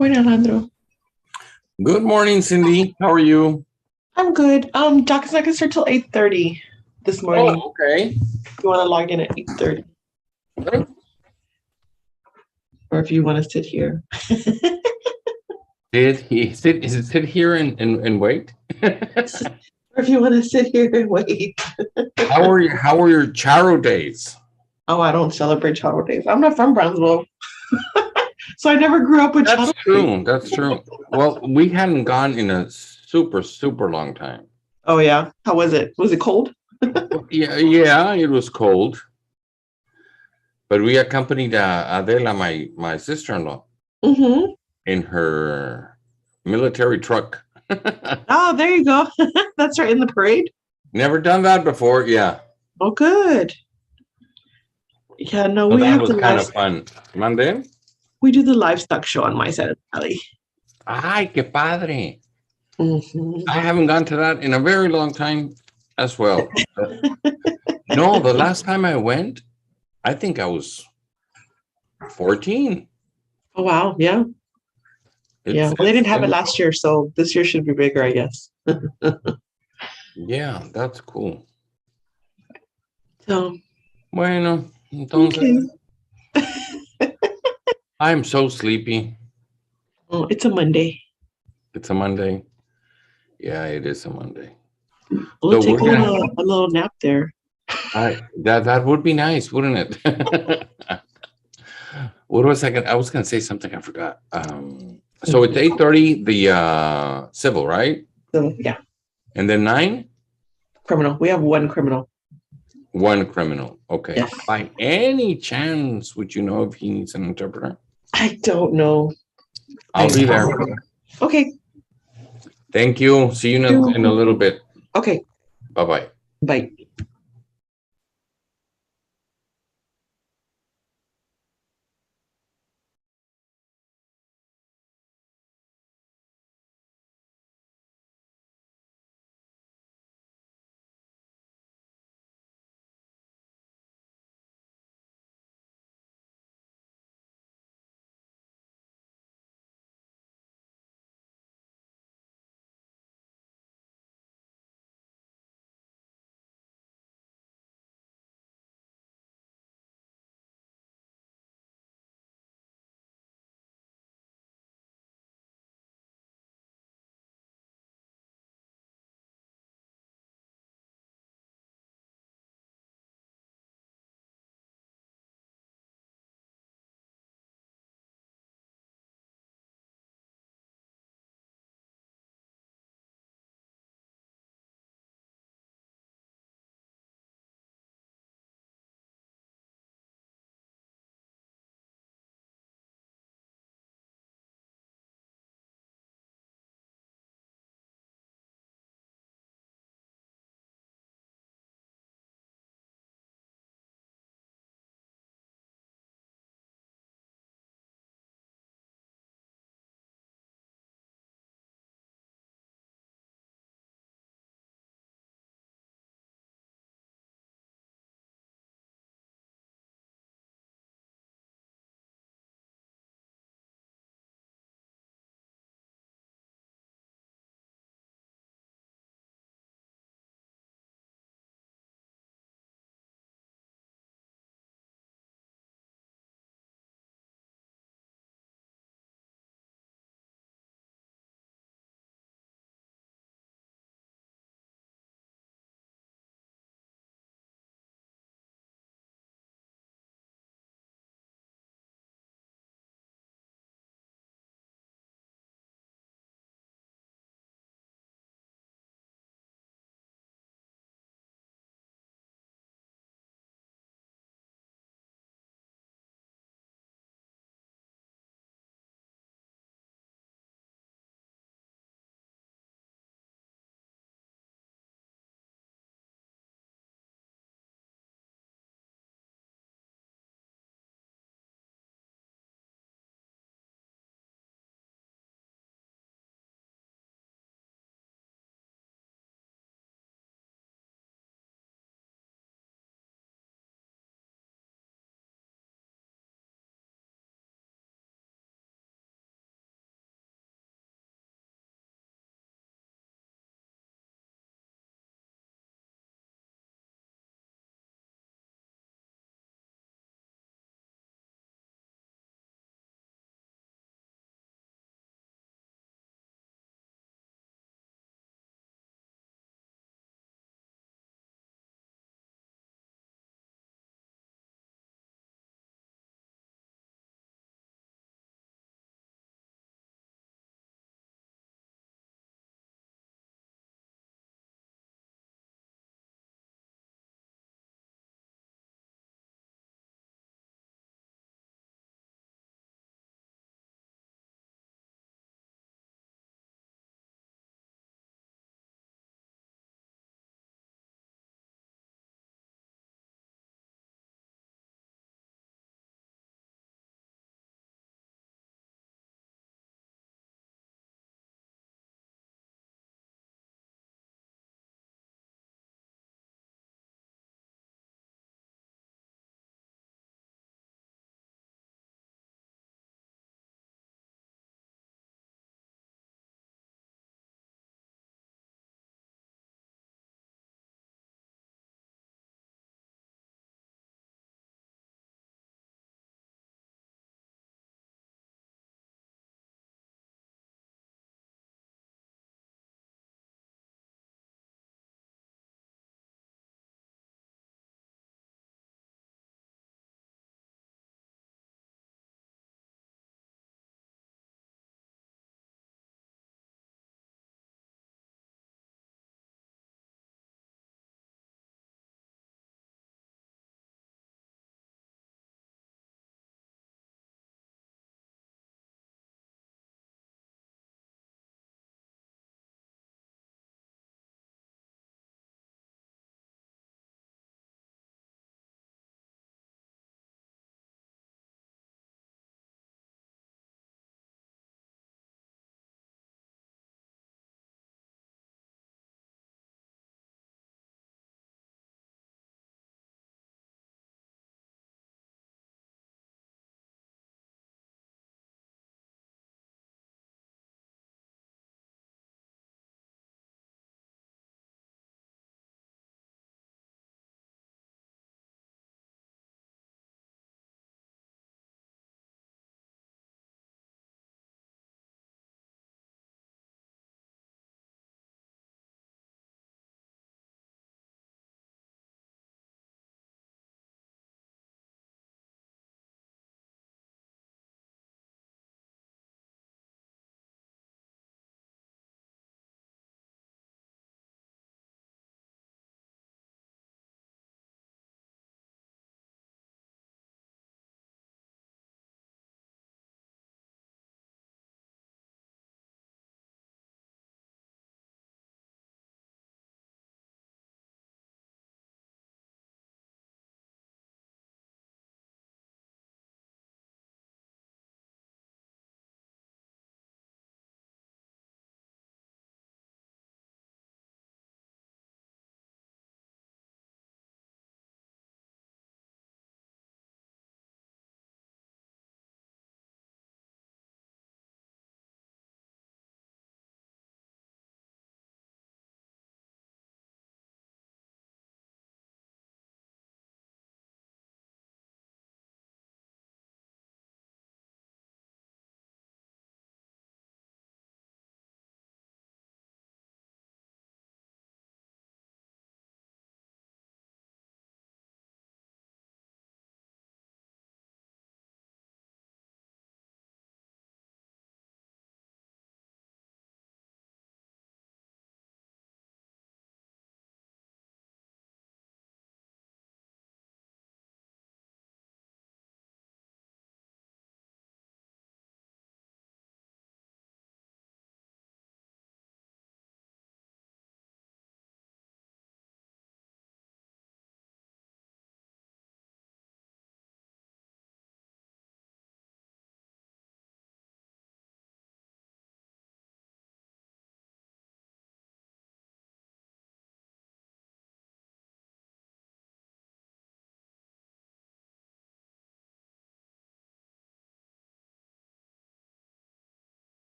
Morning, Alejandro. Good morning, Cindy. How are you? I'm good. Doc is not gonna start till 8:30 this morning. Oh, okay. You want to log in at 8:30, or if you want to sit here. Did he sit? Is it sit here and wait? Or if you want to sit here and wait. How are your Charo days? Oh, I don't celebrate Child Days. I'm not from Brownsville, so I never grew up with That's Child Days. true. That's true. Well, we hadn't gone in a super, super long time. Oh yeah, how was it? Was it cold? Yeah, it was cold, but we accompanied Adela, my sister-in-law, Mm-hmm. in her military truck. Oh, there you go. That's right, in the parade. Never done that before. Yeah, Oh, good. Yeah, no, so we that have was the kind live. of fun. Monday. We do the livestock show on my side of the valley. Ay, qué padre. Mm-hmm. I haven't gone to that in a very long time as well. No, the last time I went, I think I was 14. Oh wow, yeah. Yeah, It's well, they didn't have it been, last year, so this year should be bigger, I guess. yeah, that's cool. So, Bueno, okay. entonces, I'm so sleepy. Oh, it's a Monday. It's a Monday. Yeah, it is a Monday. We'll So take we're gonna a little nap there. that would be nice, wouldn't it? What was I gonna? I was gonna say something I forgot. So it's 8:30, the civil, right? So, yeah, And then 9? criminal. We have one criminal. One criminal. Okay. Yes. By any chance, would you know if he needs an interpreter? I don't know. I'll be there. Okay. Thank you. See you in a little bit. Okay. Bye-bye. Bye.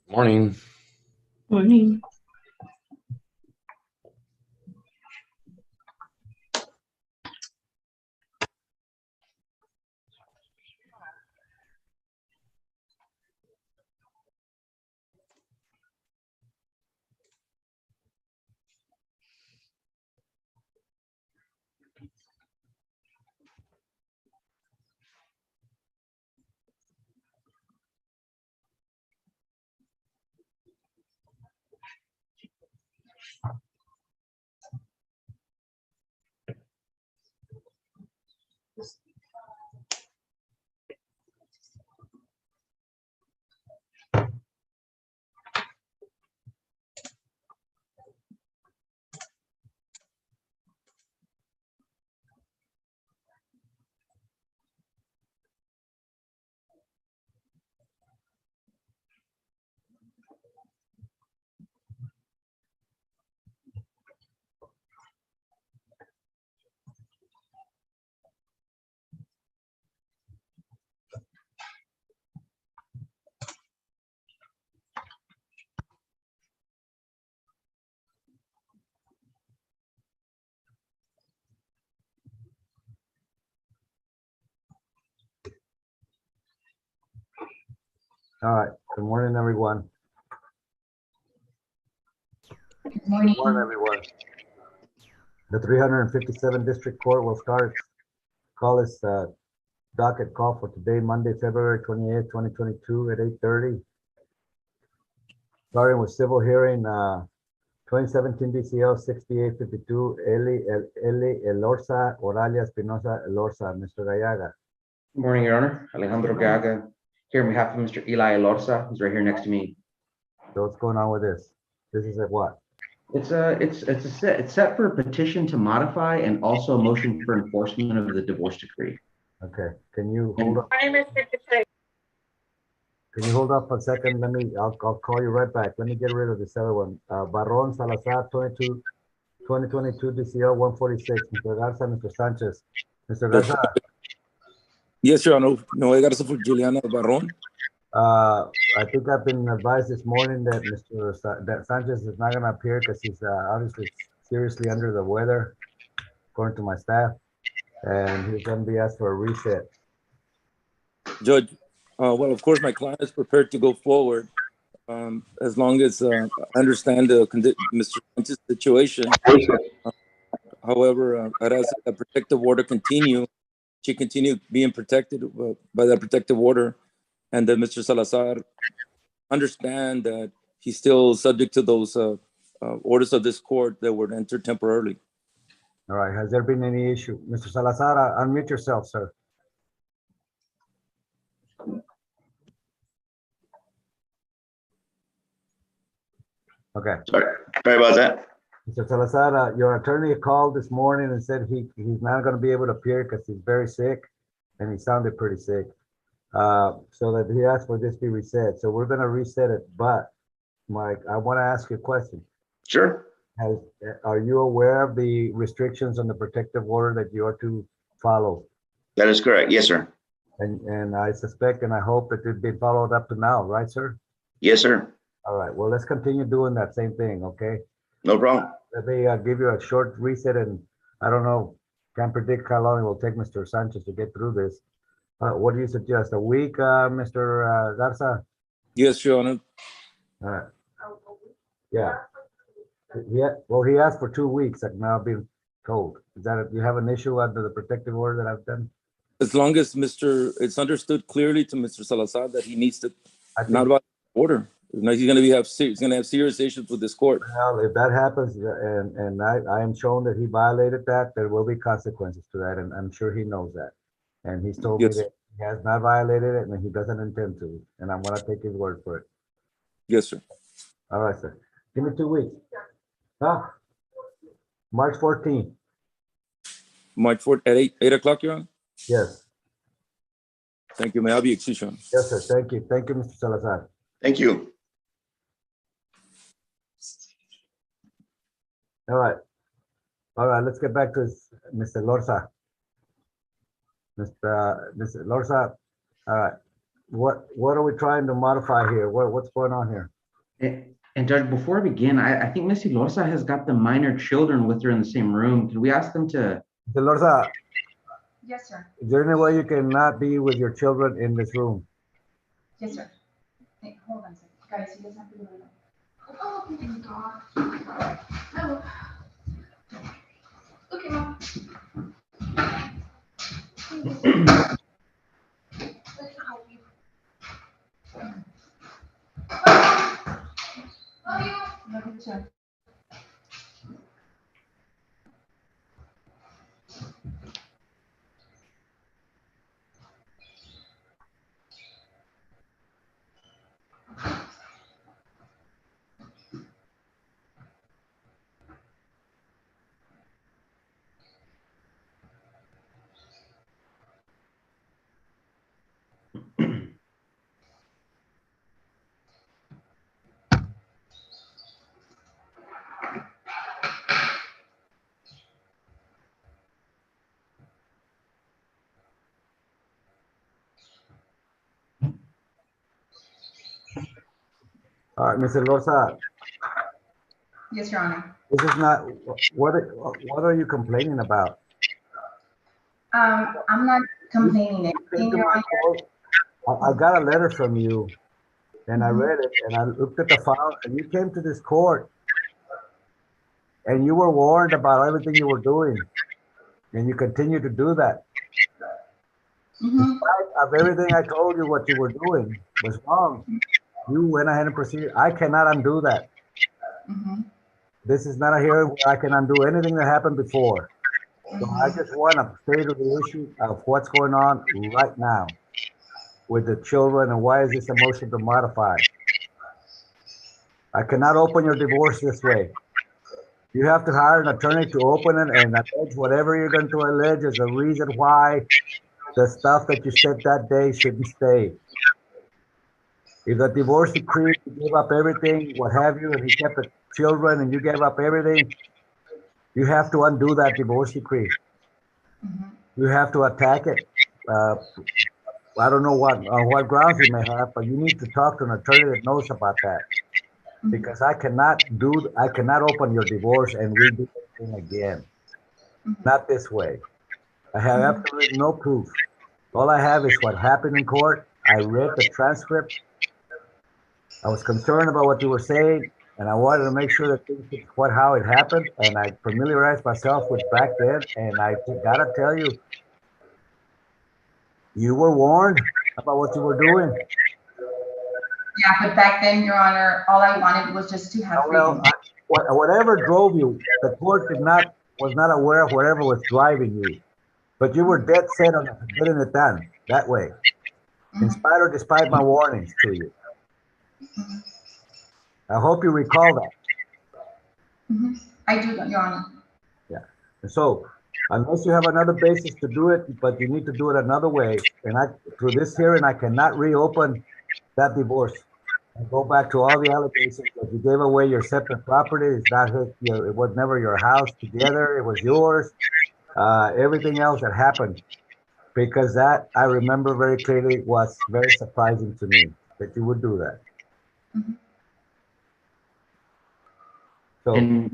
Morning. Morning. All right. Good morning, everyone. Good morning. Good morning, everyone. The 357 District Court will call this docket call for today, Monday, February 28th, 2022 at 8:30. Starting with civil hearing 2017 DCL 6852 Eli Elorza Oralia Espinosa Elorza. Mr. Gallaga. Good morning, Your Honor. Alejandro Gaga, here on behalf of Mr. Eli Elorza, who's right here next to me. So what's going on with this? This is at what? It's set for a petition to modify and also a motion for enforcement of the divorce decree. Okay. Can you hold up? Can you hold up a second? I'll call you right back. Let me get rid of this other one. Barron Salazar 2022 DCL 146. Mr. Garza, Mr. Sanchez. Mr. Garza, Yes, Your Honor. Noé Garza for Juliana Barron. I think I've been advised this morning that that Sanchez is not going to appear because he's obviously seriously under the weather, according to my staff, and he's going to be asked for a reset. Judge, well, of course, my client is prepared to go forward as long as I understand Mr. Sanchez's situation. However, I'd ask that the protective order continue. She continue being protected by that protective order, and that Mr. Salazar understand that he's still subject to those orders of this court that were entered temporarily. All right. Has there been any issue? Mr. Salazar, unmute yourself, sir. Okay. Sorry about that. Mr. Salazar, your attorney called this morning and said he's not going to be able to appear because he's very sick, and he sounded pretty sick. So that he asked for this be reset. So we're going to reset it. But Mike, I want to ask you a question. Sure. Are you aware of the restrictions on the protective order that you are to follow? That is correct. Yes, sir. And I suspect and I hope that it's been followed up to now, right, sir? Yes, sir. All right. Well, let's continue doing that same thing, okay? No problem. Let me give you a short reset, and I don't know, can't predict how long it will take Mr. Sanchez to get through this. What do you suggest? A week, Mr. Garza? Yes, Your Honor. All right. Yeah. Well, he asked for 2 weeks. I've now been told. Is that you have an issue under the protective order that I've done? As long as it's understood clearly to Mr. Salazar that he needs to not about order. No, he's going to have serious issues with this court. Well, if that happens, and I am shown that he violated that, there will be consequences to that, and I'm sure he knows that. And he's told me that he has not violated it, and he doesn't intend to. And I'm going to take his word for it. Yes, sir. All right, sir. Give me 2 weeks. Huh? March 14th. March 4th at 8 o'clock, Your Honor? Yes. Thank you. May I be excused, Your Honor? Yes, sir. Thank you. Thank you, Mr. Salazar. Thank you. All right. All right, let's get back to Mr. Lorza. Mr. Lorza, all right. What are we trying to modify here? What's going on here? And Judge, before we begin, I think Missy Lorza has got the minor children with her in the same room. Can we ask them to? Delorza, Yes, sir. is there any way you cannot be with your children in this room? Yes, sir. Hey, hold on a second. Guys, you guys have to go. Oh, my God. Oh. Okay, Mom. Let me help you. Oh, you. Love you too. All right, Mr. Lorza, Yes, Your Honor. this is not, what are you complaining about? I'm not complaining You came anything, to Your my Honor. court, I got a letter from you, and I read it, and I looked at the file, and you came to this court, and you were warned about everything you were doing, and you continue to do that. Mm-hmm. Of everything I told you what you were doing was wrong. You went ahead and proceeded. I cannot undo that. Mm-hmm. This is not a hearing where I can undo anything that happened before. So I Mm-hmm. just want to stay to the issue of what's going on right now with the children and why is this a motion to modify? I cannot open your divorce this way. You have to hire an attorney to open it and allege whatever you're going to allege is the reason why the stuff that you said that day shouldn't stay. If the divorce decree, you gave up everything, what have you, and he kept the children and you gave up everything, you have to undo that divorce decree. Mm-hmm. You have to attack it. I don't know what grounds you may have, but you need to talk to an attorney that knows about that. Because I cannot open your divorce and redo everything again. Not this way. I have absolutely no proof. All I have is what happened in court. I read the transcript. I was concerned about what you were saying, and I wanted to make sure that how it happened, and I familiarized myself with back then, and I gotta tell you, you were warned about what you were doing. Yeah, but back then, Your Honor, all I wanted was just to have freedom. Whatever drove you, the court was not aware of whatever was driving you, but you were dead set on getting it done that way, in spite or despite my warnings to you. I hope you recall that. I do, Your Honor. Yeah. And so, unless you have another basis to do it, but you need to do it another way, and through this hearing, I cannot reopen that divorce and go back to all the allegations that you gave away your separate property. It's not it was never your house together. It was yours. Everything else that happened, because that I remember very clearly was very surprising to me that you would do that. So, And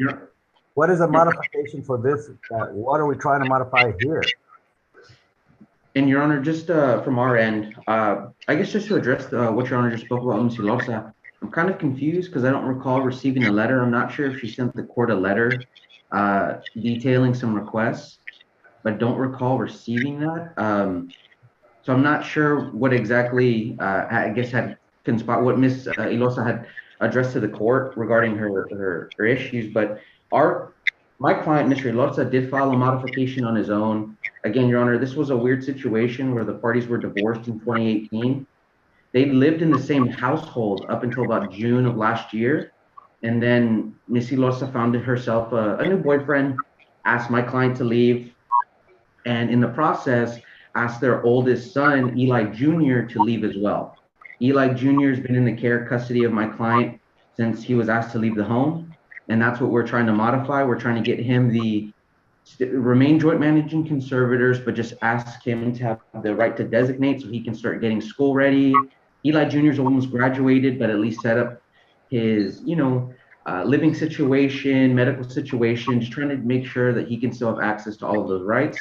what is a modification for this? What are we trying to modify here? And Your Honor, just from our end, I guess just to address what Your Honor just spoke about, Ms. Lorza, I'm kind of confused because I don't recall receiving a letter. I'm not sure if she sent the court a letter detailing some requests, but don't recall receiving that. So I'm not sure what exactly, I guess, had conspired, what Ms. Ilosa had addressed to the court regarding her issues, but my client, Mr. Ilosa, did file a modification on his own. Again, Your Honor, this was a weird situation where the parties were divorced in 2018. They lived in the same household up until about June of last year. And then Ms. Ilosa found herself a new boyfriend, asked my client to leave, and in the process, asked their oldest son, Eli Jr., to leave as well. Eli Jr. has been in the care custody of my client since he was asked to leave the home. And that's what we're trying to modify. We're trying to get him remain joint managing conservators, but just ask him to have the right to designate so he can start getting school ready. Eli Jr. is almost graduated, but at least set up his, living situation, medical situation, just trying to make sure that he can still have access to all of those rights.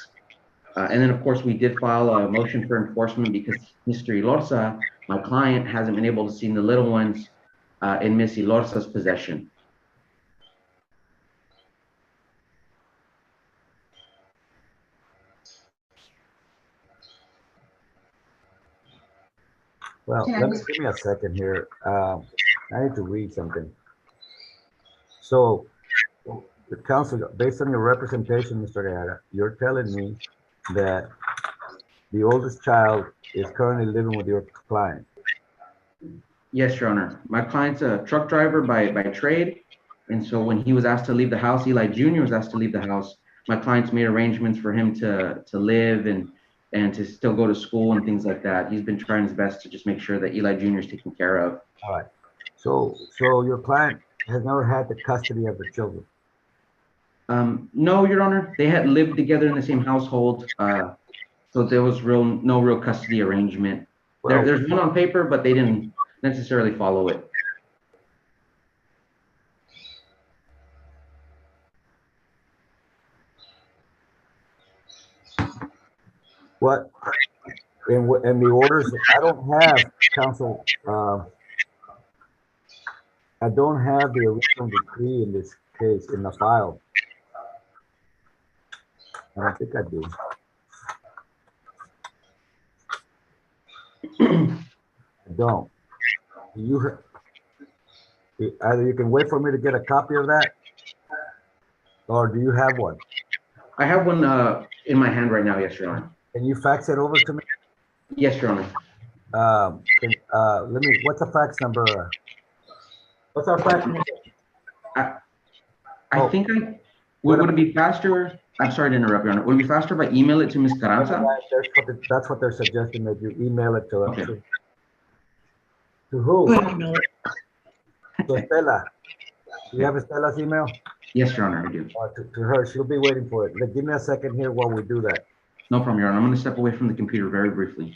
And then, of course, we did file a motion for enforcement because Mr. Ilorza, my client, hasn't been able to see the little ones in Miss Ilorza's possession. Well, Can I give just- me a second here. I need to read something. So, the council, based on your representation, Mr. Guerra, you're telling me that the oldest child is currently living with your client. Yes, Your Honor. My client's a truck driver by trade. And so when he was asked to leave the house, Eli Jr. was asked to leave the house. My client's made arrangements for him to live and to still go to school and things like that. He's been trying his best to just make sure that Eli Jr. is taken care of. All right. So your client has never had the custody of the children. No, Your Honor. They had lived together in the same household. So there was no real custody arrangement. Well, There's one on paper, but they didn't necessarily follow it. what in the orders? I don't have council. I don't have the original decree in this case in the file. I don't think I do. I don't. You either you can wait for me to get a copy of that, or do you have one? I have one in my hand right now, yes, Your Honor. Can you fax it over to me? Yes, Your Honor. Let me. What's the fax number? What's our fax number? I think would it be faster? I'm sorry to interrupt, Your Honor. Would it be faster if I email it to Ms. Carranza? That's what they're suggesting, that you email it to Okay. to who? Go ahead, email it. To Estela. Do you have Estela's email? Yes, Your Honor, I do. To her. She'll be waiting for it. Give me a second here while we do that. No problem, Your Honor. I'm going to step away from the computer very briefly.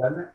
doesn't it?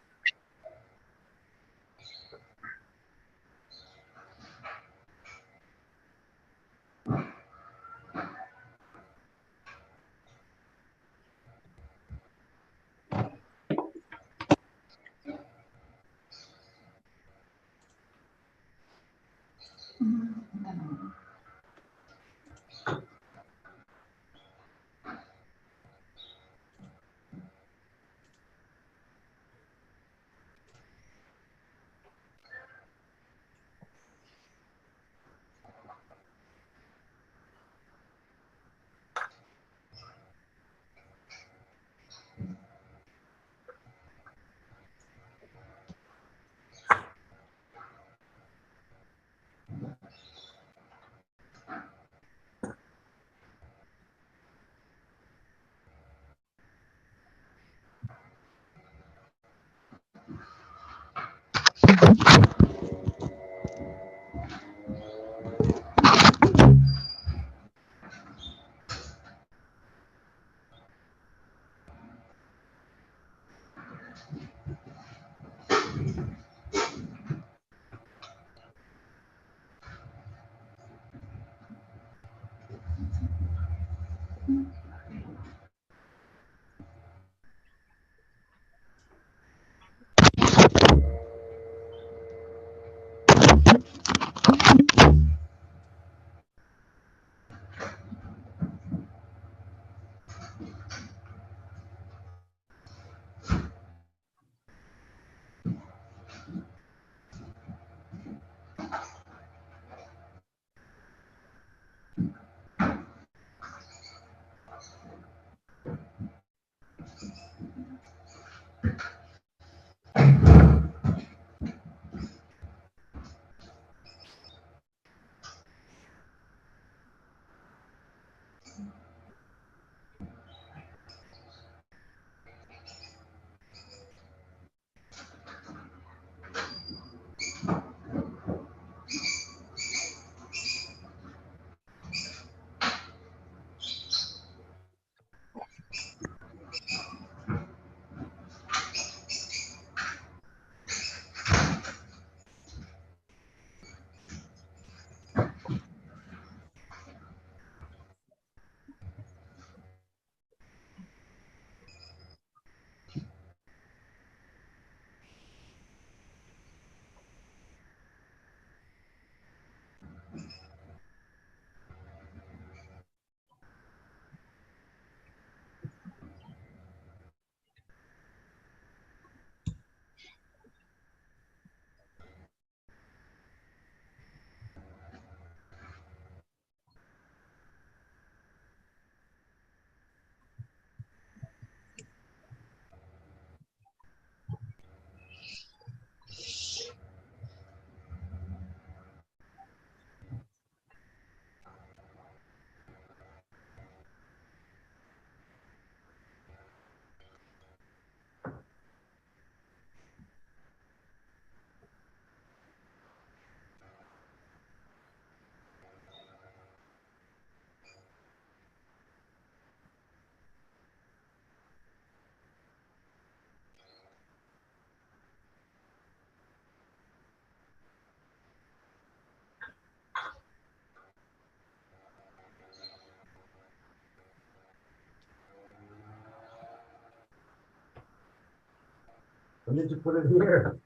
When did you put it here?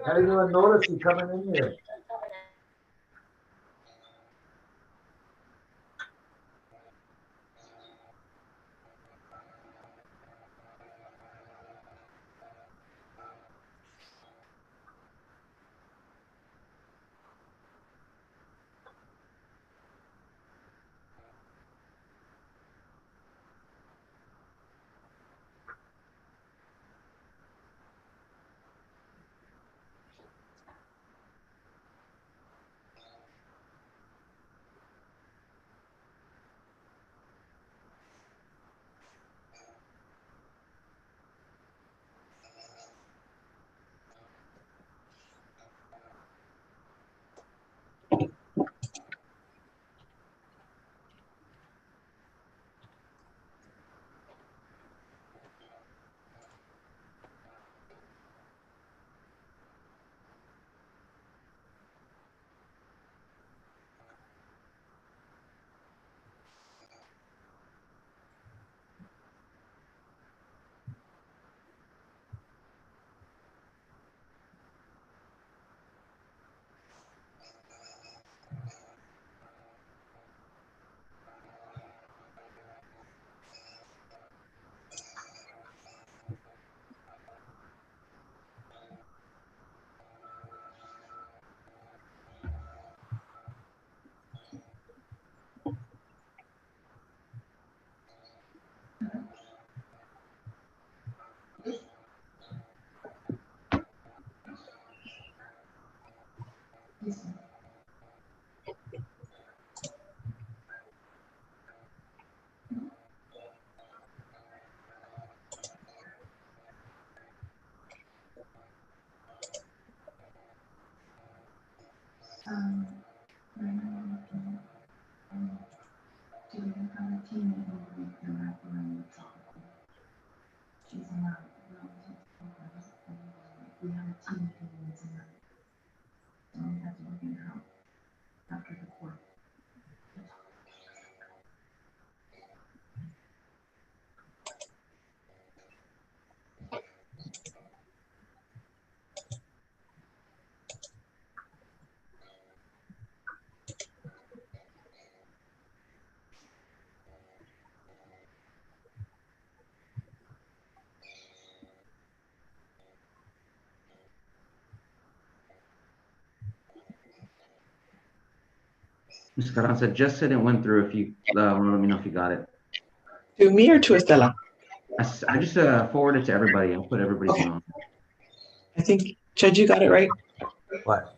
I didn't even notice you coming in here. Right now, do we have a team meeting with the referendum? She's not. We have a team meeting tonight. So we have to look into how after the court. Ms. Carranza just said it went through. If you let me know if you got it. To me or to Estela? I just forwarded to everybody. I'll put everybody's Okay. name on. I think, Judge, you got it right? What?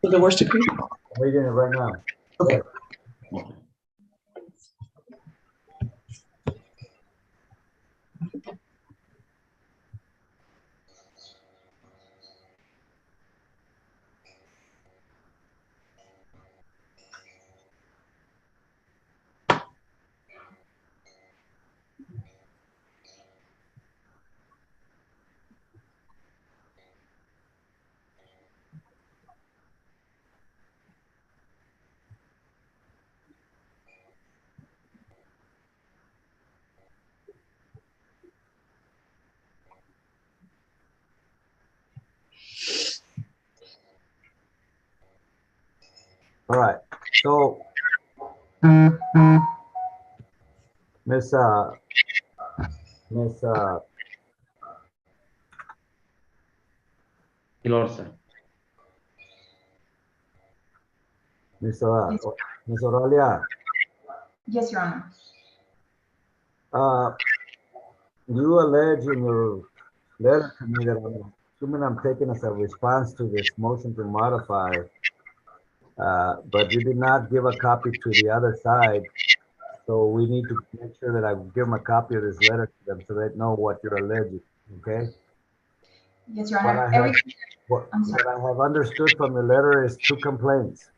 For the worst degree? I'm reading it right now. Okay. Okay. All right. So, Miss Ilorza. Miss Aurelia, Yes, Your Honor. you allege in your letter to me that I'm assuming I'm taking as a response to this motion to modify, but you did not give a copy to the other side. So we need to make sure that I give them a copy of this letter to them so they know what you're alleging, okay? Yes, Your What Honor. I have, what I have understood from the letter is two complaints.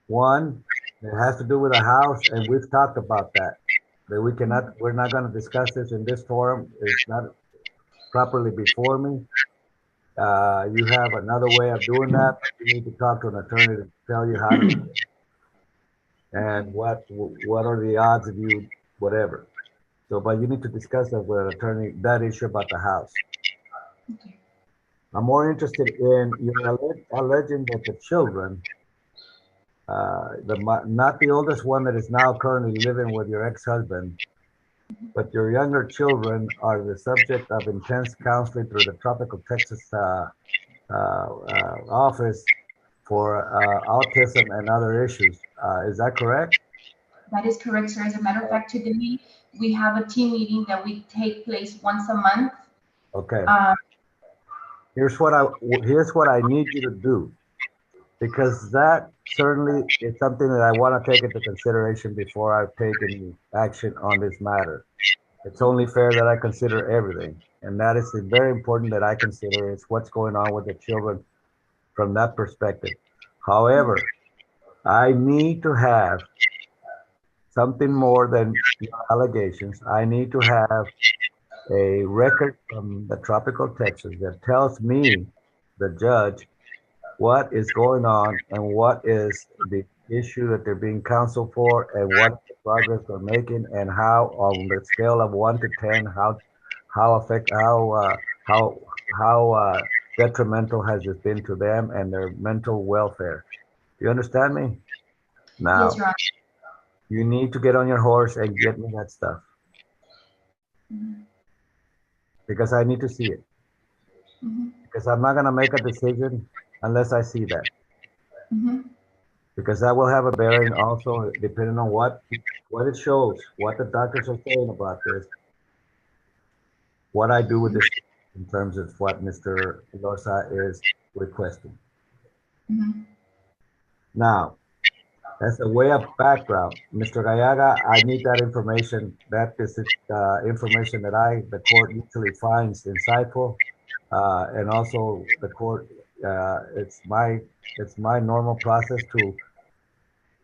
One, it has to do with a house, and we've talked about that. That we're not gonna discuss this in this forum. It's not properly before me. You have another way of doing that. You need to talk to an attorney to tell you how to do it. And what are the odds of you, whatever. So, but you need to discuss that with an attorney, that issue about the house. Okay. I'm more interested in you're alleging that the children, not the oldest one that is now currently living with your ex-husband, but your younger children are the subject of intense counseling through the Tropical Texas office for autism and other issues. Is that correct? That is correct, sir. As a matter of fact, today we have a team meeting that we take place once a month. Okay. Um, Here's what I need you to do, because that certainly is something that I want to take into consideration before I take any action on this matter. It's only fair that I consider everything, and that is very important that I consider is what's going on with the children from that perspective. However, I need to have something more than your allegations. I need to have a record from the Tropical Texas that tells me, the judge, what is going on and what is the issue that they're being counseled for and what progress they're making and how, on the scale of 1 to 10, how detrimental has this been to them and their mental welfare. Do you understand me? Now, yes, Your Honor. you need to get on your horse and get me that stuff Mhm. because I need to see it. Mhm. Because I'm not going to make a decision unless I see that. Mhm. Because that will have a bearing also, depending on what it shows, what the doctors are saying about this, what I do with this in terms of what Mr. Loza is requesting. Mhm. Now, as a way of background, Mr. Gallaga, I need that information. That is information that the court usually finds insightful, and also the court. It's my normal process to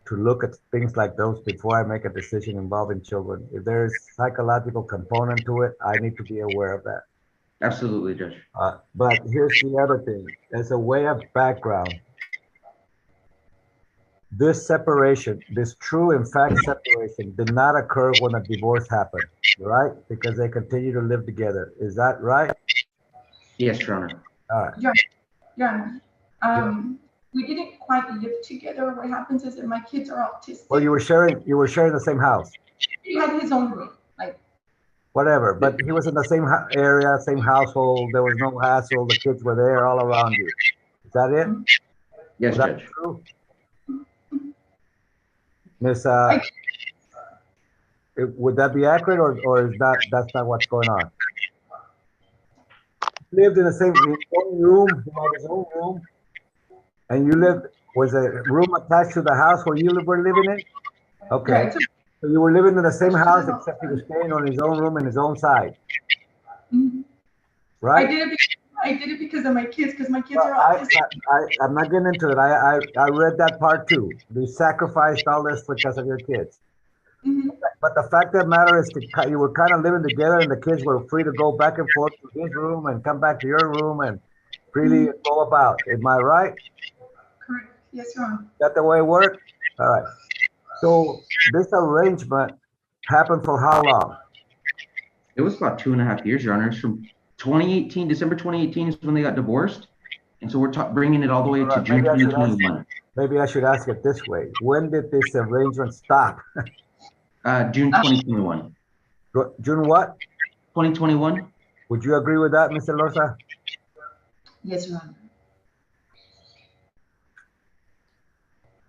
to look at things like those before I make a decision involving children. If there's psychological component to it, I need to be aware of that. Absolutely, Judge. But here's the other thing. As a way of background, this separation, this true in fact separation did not occur when a divorce happened, right? Because they continue to live together. Is that right? Yes, Your Honor. All right. Your Honor, we didn't quite live together. What happens is that my kids are autistic. Well, you were sharing the same house. He had his own room, like. Whatever, but he was in the same area, same household. There was no hassle. The kids were there all around you. Is that it? Yes, Is that Judge. true? Miss, would that be accurate, or is that's not what's going on? Lived in the same own room, he had his own room, and was a room attached to the house where you were living in? Okay. Yeah, So you were living in the same house, except he was staying on his own room in his own side, right? I did it because of my kids, because my kids Well, are autistic. I'm not getting into it. I read that part too. You sacrificed all this because of your kids. But the fact of the matter is, you were kind of living together, and the kids were free to go back and forth to his room and come back to your room and freely go about. Am I right? Correct. Yes, Your Honor. Is that the way it worked? All right. So this arrangement happened for how long? It was about 2.5 years, Your Honor. It's from 2018, December 2018 is when they got divorced. And so we're bringing it all the way to June 2021. Maybe I should ask it this way. When did this arrangement stop? June 2021. June what? 2021. Would you agree with that, Mr. Loza? Yes, Your Honor.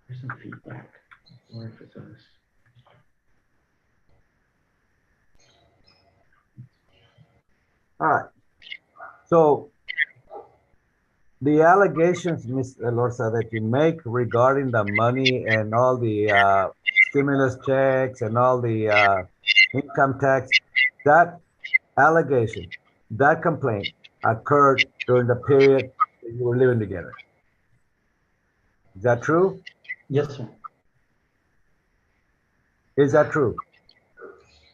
There's some feedback. Or if it's us. All right. So the allegations, Ms. Elorza, that you make regarding the money and all the stimulus checks and all the income tax, that allegation, that complaint occurred during the period that you were living together. Is that true? Yes, sir. Is that true?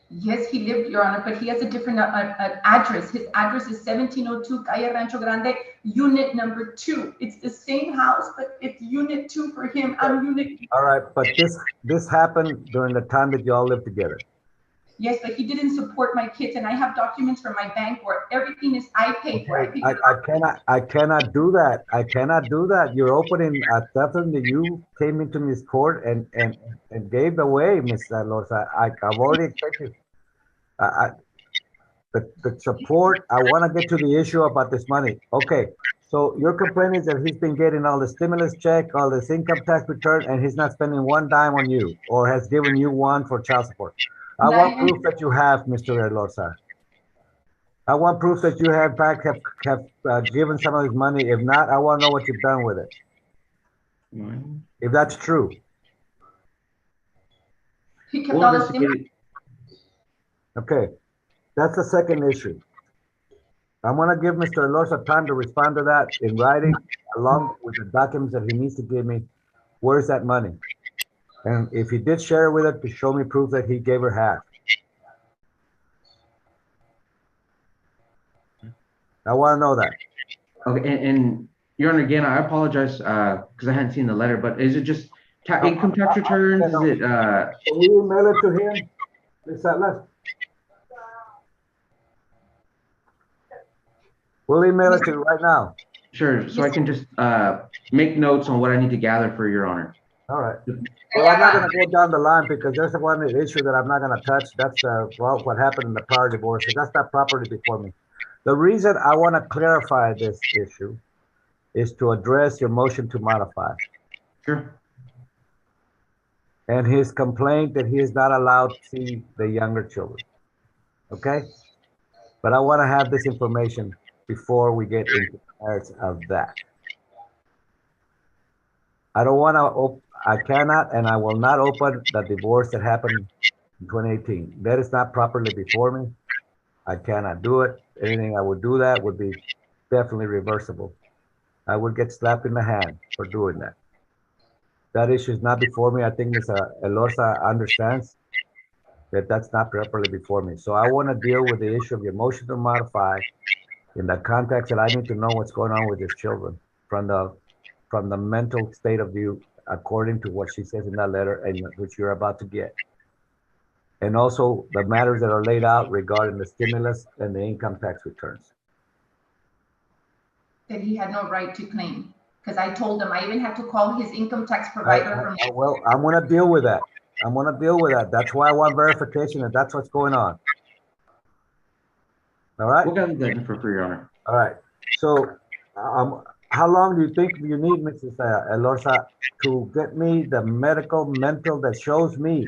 Yes, he lived, Your Honor, but he has a different address. His address is 1702 Calle Rancho Grande, unit number 2. It's the same house, but it's unit 2 for him. I'm unit. All right, but this happened during the time that you all lived together. Yes, but he didn't support my kids, and I have documents from my bank where everything is I pay for. I cannot do that. I cannot do that. You're opening something that you came into this court and gave away, Ms. Loza. I've already expected. The support. I want to get to the issue about this money. Okay, so your complaint is that he's been getting all the stimulus check, all this income tax return, and he's not spending one dime on you, or has given you one for child support. I want proof that you have, Mr. Loza. I want proof that you have given some of his money. If not, I want to know what you've done with it. If that's true. He kept all the Okay, that's the second issue. I'm going to give Mr. Loza time to respond to that in writing, along with the documents that he needs to give me. Where's that money? And if he did share with it, to show me proof that he gave her half. I want to know that. Okay, and Your Honor, again, I apologize because I hadn't seen the letter, but is it just income tax returns? Is it? Can we email it to him? We'll email it to you right now. Sure, so I can just make notes on what I need to gather for Your Honor. All right. Well, I'm not going to go down the line because there's one issue that I'm not going to touch. That's what happened in the prior divorce. That's not properly before me. The reason I want to clarify this issue is to address your motion to modify. Sure. And his complaint that he is not allowed to see the younger children. Okay? But I want to have this information before we get into the merits of that. I don't want to, I cannot and I will not open the divorce that happened in 2018. That is not properly before me. I cannot do it. Anything I would do that would be definitely reversible. I would get slapped in the hand for doing that. that issue is not before me. I think Ms. Elorza understands that that's not properly before me. So I want to deal with the issue of your motion to modify in the context that I need to know what's going on with his children from the mental state of view, according to what she says in that letter and which you're about to get. And also the matters that are laid out regarding the stimulus and the income tax returns. That he had no right to claim. Because I told him, I even had to call his income tax provider from. Well, I'm gonna deal with that. I'm gonna deal with that. That's why I want verification that that's what's going on. All right? We'll gather that info for your honor. All right. So, how long do you think you need, Mrs. Elorza, to get me the mental that shows me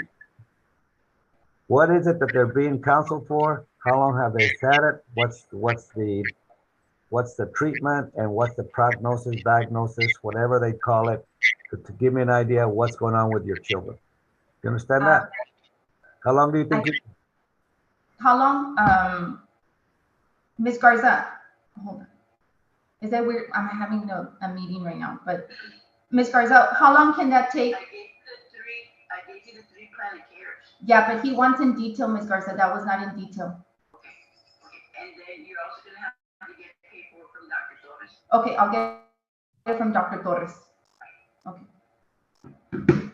what is it that they're being counseled for? How long have they had it? What's the treatment and what's the prognosis, diagnosis, whatever they call it, to give me an idea of what's going on with your children. You understand that? How long do you think? How long, Ms. Garza, hold on. Is that weird? I'm having a meeting right now, but Ms. Garza, how long can that take? I gave you the three chronic years. Yeah, but he wants in detail, Ms. Garza. That was not in detail. Okay. And then you're also gonna have to get paperwork from Dr. Torres. Okay, I'll get it from Dr. Torres. Okay.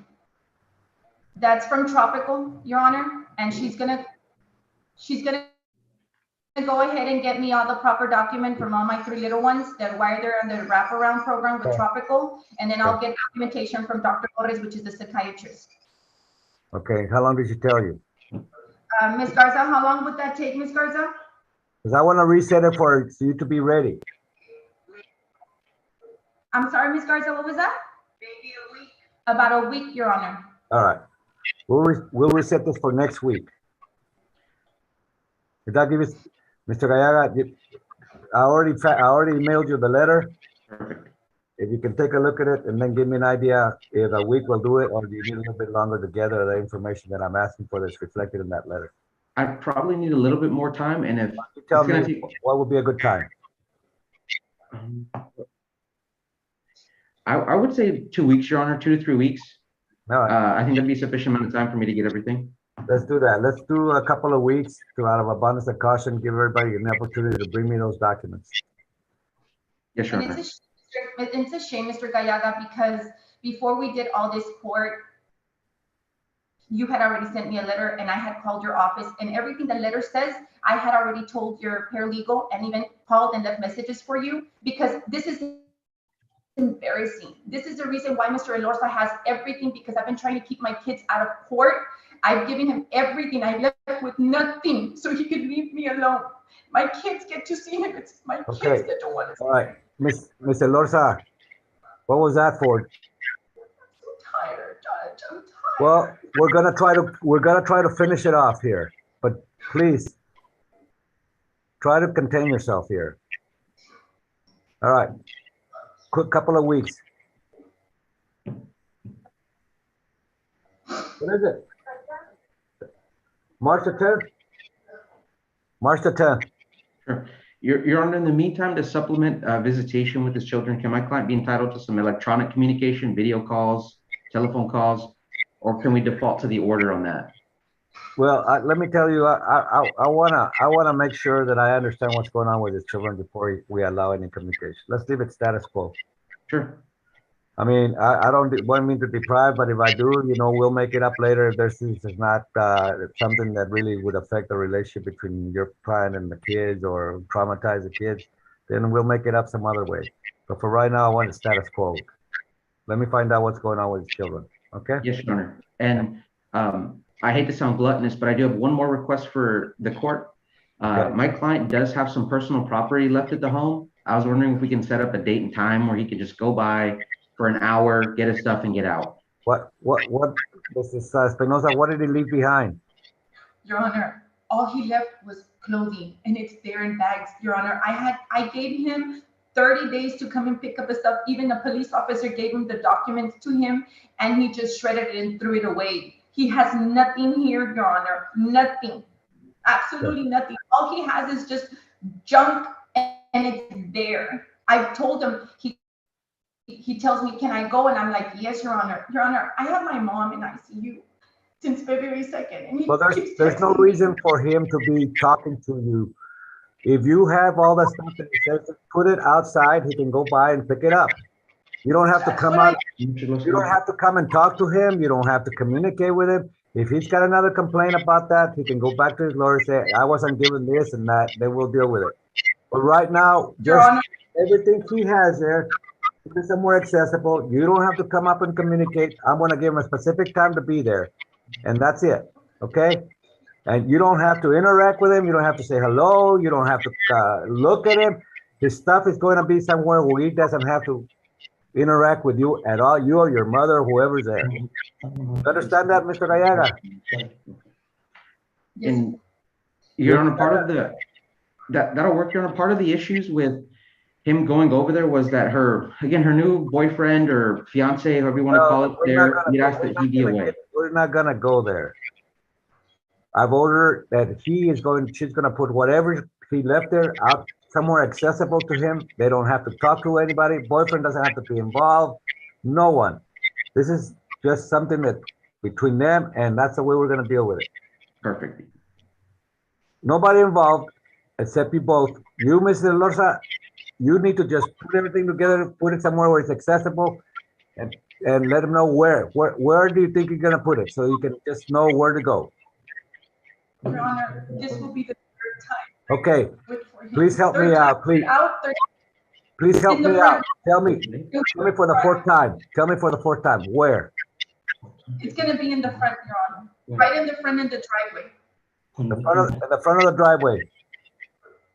That's from Tropical, Your Honor, and she's gonna go ahead and get me all the proper document from all my three little ones that why they're on the wraparound program with Tropical, and then I'll get documentation from Dr. Torres, which is the psychiatrist. Okay, how long did she tell you? Ms. Garza, how long would that take, Ms. Garza? Because I want to reset it for you to be ready. I'm sorry, Ms. Garza, what was that? Maybe a week. About a week, Your Honor. All right. We'll reset this for next week. Did that give you, Mr. Gallaga, I already emailed you the letter. Perfect. If you can take a look at it and then give me an idea if a week will do it, or do you need a little bit longer to gather the information that I'm asking for that's reflected in that letter? I probably need a little bit more time, and if you tell me what would be a good time. I would say 2 weeks, Your Honor, 2 to 3 weeks. All right. I think that'd be sufficient amount of time for me to get everything. Let's do that. Let's do a couple of weeks to, out of abundance of caution, give everybody an opportunity to bring me those documents. Yes, Your Honor. It's a shame, Mr. Gallaga, because before we did all this court, you had already sent me a letter and I had called your office, and everything the letter says, I had already told your paralegal and even called and left messages for you, because this is embarrassing. This is the reason why Mr. Elorza has everything, because I've been trying to keep my kids out of court. I've given him everything. I left with nothing so he could leave me alone. My kids get to see him. It's my kids that don't want to see him. All right, Miss Elorza, what was that for? I'm tired, Judge. I'm tired. Well, we're gonna try to finish it off here, but please try to contain yourself here. All right, quick couple of weeks. What is it? March the 10th? March the 10th. Sure. Your Honor, in the meantime, to supplement visitation with his children, can my client be entitled to some electronic communication, video calls, telephone calls, or can we default to the order on that? Well, let me tell you, I wanna make sure that I understand what's going on with his children before we allow any communication. Let's leave it status quo. Sure. I mean, I don't want me to deprive, but if I do, we'll make it up later. If this is not something that really would affect the relationship between your client and the kids or traumatize the kids, then we'll make it up some other way. But for right now, I want it status quo. Let me find out what's going on with his children, okay? Yes, Your Honor. And I hate to sound gluttonous, but I do have one more request for the court. Okay. My client does have some personal property left at the home. I was wondering if we can set up a date and time where he could just go by for an hour, get his stuff, and get out. What, Mrs. Espinosa, what did he leave behind? Your Honor, all he left was clothing, and it's there in bags, Your Honor. I gave him 30 days to come and pick up his stuff. Even the police officer gave him the documents to him, and he just shredded it and threw it away. He has nothing here, Your Honor, nothing, absolutely nothing. All he has is just junk, and it's there. I told him he he tells me, can I go? And I'm like, yes, Your Honor. Your Honor, I have my mom in ICU since February 2nd. And he Well, keeps there's no texting me. reason for him to be talking to you. If you have all the stuff that he says, put it outside, he can go by and pick it up. You don't have to That's come what out, you don't have to come and talk to him, you don't have to communicate with him. If he's got another complaint about that, he can go back to his lawyer and say, I wasn't given this and that, they will deal with it. But right now, Your just Honor, everything he has there, put it somewhere accessible. You don't have to come up and communicate. I'm gonna give him a specific time to be there. And that's it, okay? And you don't have to interact with him. You don't have to say hello. You don't have to look at him. His stuff is going to be somewhere where he doesn't have to interact with you at all. You or your mother, whoever's there. You understand that, Mr. Gallaga? yes, And Your Honor, part of the, that'll work, Your Honor. Part of the issues with him going over there was that her new boyfriend or fiance, however you want to call it, he'd asked that he be away. We're not gonna go there. I've ordered that she's gonna put whatever he left there out somewhere accessible to him. They don't have to talk to anybody. Boyfriend doesn't have to be involved. No one. This is just something that between them, and that's the way we're gonna deal with it. Perfect. Nobody involved except you both. You, Mr. Lorza, you need to just put everything together, put it somewhere where it's accessible, and let him know where. Where do you think you're gonna put it so you can just know where to go? Your Honor, this will be the third time. Okay, for him. please help me Third time out, please. third Please help in the me front. out. Tell me for the fourth time. Tell me for the fourth time. Where? It's gonna be in the front, Your Honor, right in the front of the driveway. In the front of the driveway.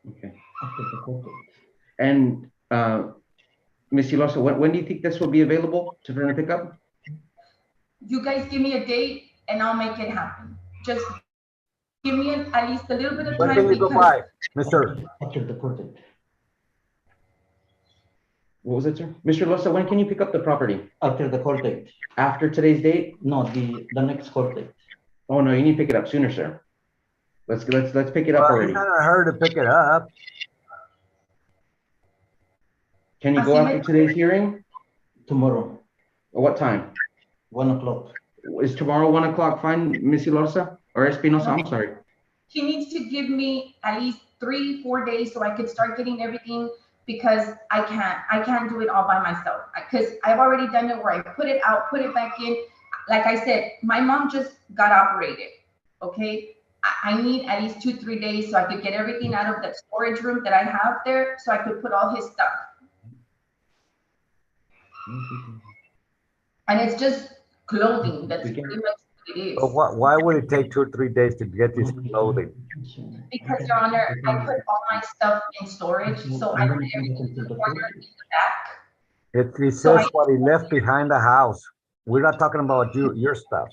Okay. And Ms. Iloso, when do you think this will be available to turn and pick up? You guys give me a date and I'll make it happen. Just give me at least a little bit of When time. can you go by, Mr.? After the court date. What was it, sir? Mr. Losa, when can you pick up the property? After the court date. After today's date? No, the next court date. Oh no, you need to pick it up sooner, sir. Let's pick it up Well, already. he's not in a hurry to pick it up. Can you go after today's hearing? Tomorrow, Or what time? 1 o'clock. Is tomorrow 1 o'clock fine, Ms. Ilosa? Or Espinosa, I'm sorry. He needs to give me at least 3-4 days so I could start getting everything, because I can't do it all by myself. Because I've already done it where I put it out, put it back in. Like I said, my mom just got operated, okay? I need at least 2-3 days so I could get everything out of that storage room that I have there so I could put all his stuff. And it's just clothing. That's pretty much what it is. But why would it take 2 or 3 days to get his clothing? Because, Your Honor, I put all my stuff in storage, so I put everything in the corner in the back. It says what he left behind the house. We're not talking about your stuff.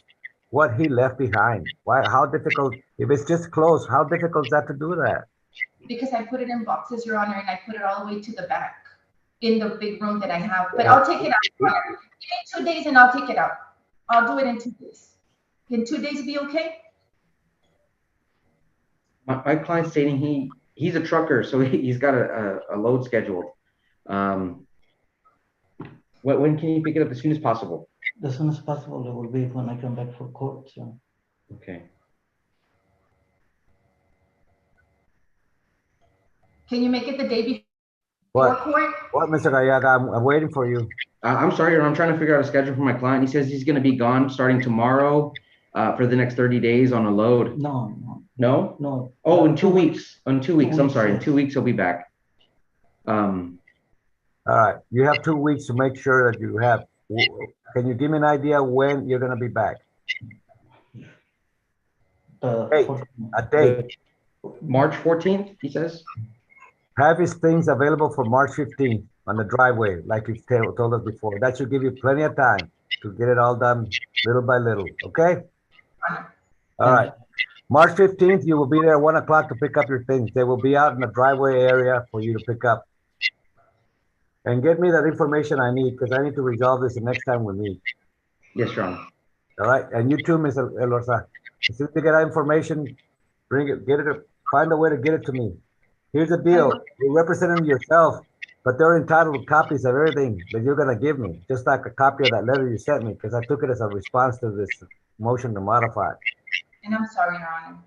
What he left behind. Why? How difficult? If it's just clothes, how difficult is that to do that? Because I put it in boxes, Your Honor, and I put it all the way to the back in the big room that I have. But I'll take it out, Your Honor. Give me 2 days and I'll take it out. I'll do it in 2 days. Can 2 days be okay? My client's stating he's a trucker, so he's got a load scheduled. When can you pick it up as soon as possible? As soon as possible, it will be when I come back for court, so. Okay. Can you make it the day before court? What, Mr. Gallaga? I'm waiting for you. I'm sorry, I'm trying to figure out a schedule for my client. He says he's going to be gone starting tomorrow for the next 30 days on a load. No. No? Oh, in 2 weeks. In 2 weeks. I'm sorry. In 2 weeks, he'll be back. All right. You have 2 weeks to make sure that you have. Can you give me an idea when you're going to be back? A date. March 14th, he says. Have his things available for March 15th on the driveway, like you told us before. That should give you plenty of time to get it all done little by little, okay? All right. March 15th, you will be there at 1 o'clock to pick up your things. They will be out in the driveway area for you to pick up. And get me that information I need, because I need to resolve this the next time we meet. Yes, Your Honor. All right, and you too, Mr. Elorza. As soon as you get that information, bring it, find a way to get it to me. Here's the deal, you're representing yourself. But they're entitled to copies of everything that you're gonna give me, just like a copy of that letter you sent me, because I took it as a response to this motion to modify. And I'm sorry, Your Honor.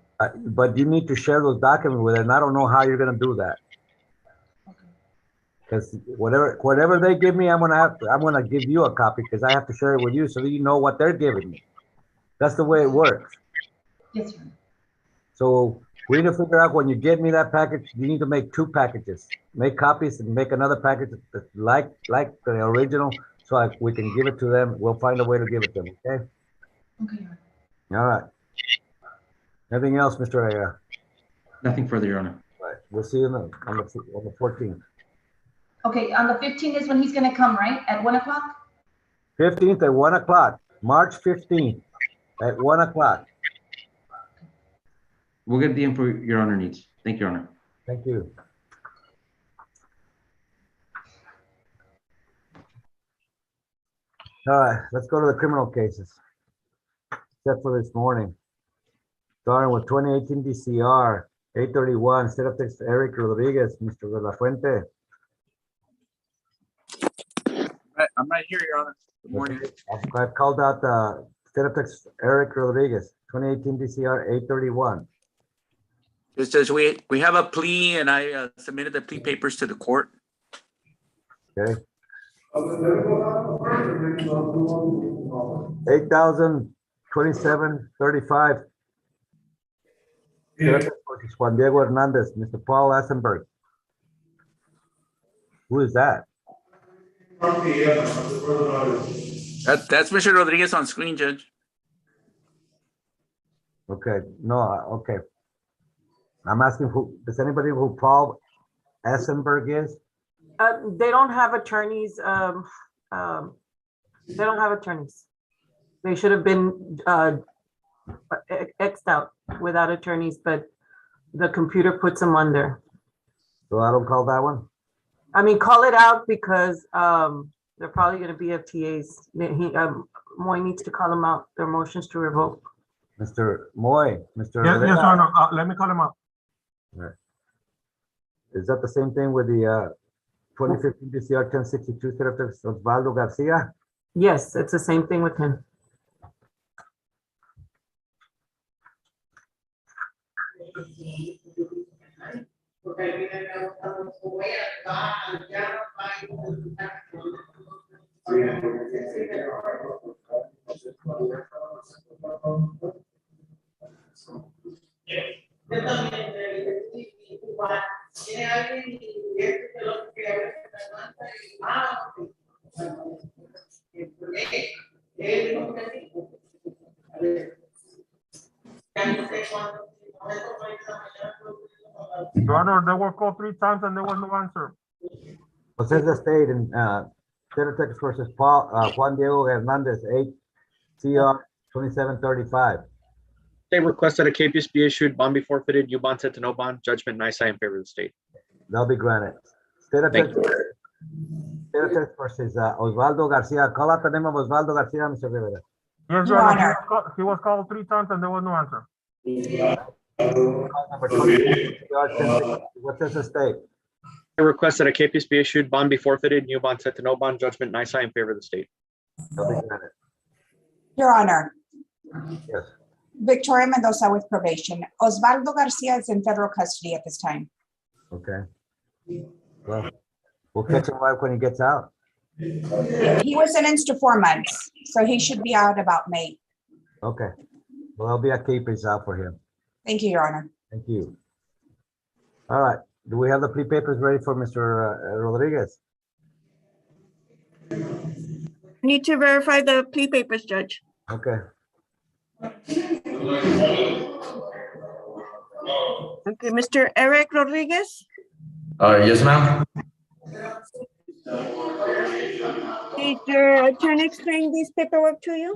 But you need to share those documents with it, and I don't know how you're gonna do that. Because whatever they give me, I'm gonna give you a copy, because I have to share it with you so that you know what they're giving me. That's the way it works. Yes, Your Honor. So we need to figure out when you get me that package, you need to make 2 packages. Make copies and make another package that's like the original, so we can give it to them. We'll find a way to give it to them, okay? Okay, Your Honor. All right. Anything else, Mr. Aya? Nothing further, Your Honor. Right. We'll see you on the 14th. Okay, on the 15th is when he's gonna come, right? At 1 o'clock? 15th at 1 o'clock, March 15th at 1 o'clock. We'll get the info Your Honor needs. Thank you, Your Honor. Thank you. All right, let's go to the criminal cases. Except for this morning. Starting with 2018 DCR 831, State of Texas, Eric Rodriguez, Mr. De La Fuente. I'm right here, Your Honor. Good morning. I've called out State of Texas, Eric Rodriguez, 2018 DCR 831. Just as we have a plea, and I submitted the plea papers to the court. Okay. 8,027.35. Juan Diego Hernandez, Mr. Paul Assenberg. Who is that? That's Mr. Rodriguez on screen, Judge. Okay, no, okay. I'm asking does anybody who Paul Assenberg is? They don't have attorneys. They don't have attorneys. They should have been X'd out without attorneys, but the computer puts them under. So I don't call that one? I mean, call it out because they're probably going to be FTAs. Moy needs to call them out. Their motions to revoke. Mr. Moy, Mr. Yes, yes, Your Honor. Let me call him up. Right. Is that the same thing with the 2015 DCR 1062 Senator Osvaldo Garcia? Yes, it's the same thing with him. Your Honor, they were called 3 times and there was no answer. Jose State in State of Texas versus Juan Diego Hernandez, 8 CR 2735. They requested a KPS be issued, bond be forfeited, U bond set to no bond, judgment NISI in favor of the state. That'll be granted. State of Texas versus Osvaldo Garcia. Call out the name of Osvaldo Garcia, Mr. Rivera. Yes, Your Honor. He was called 3 times and there was no answer. Number 24, what does the state? They requested a KPS be issued, bond be forfeited, U bond set to no bond, judgment NISI in favor of the state. That'll be granted. Your Honor. Yes. Victoria Mendoza with probation. Osvaldo Garcia is in federal custody at this time. Okay. Well, we'll catch him right when he gets out. He was sentenced to 4 months, so he should be out about May. Okay. Well, there'll be a keepers out for him. Thank you, Your Honor. Thank you. All right. Do we have the plea papers ready for Mr. Rodriguez? Need to verify the plea papers, Judge. Okay. Okay, Mr. Eric Rodriguez, Yes, ma'am. did your attorney explain this paperwork to you?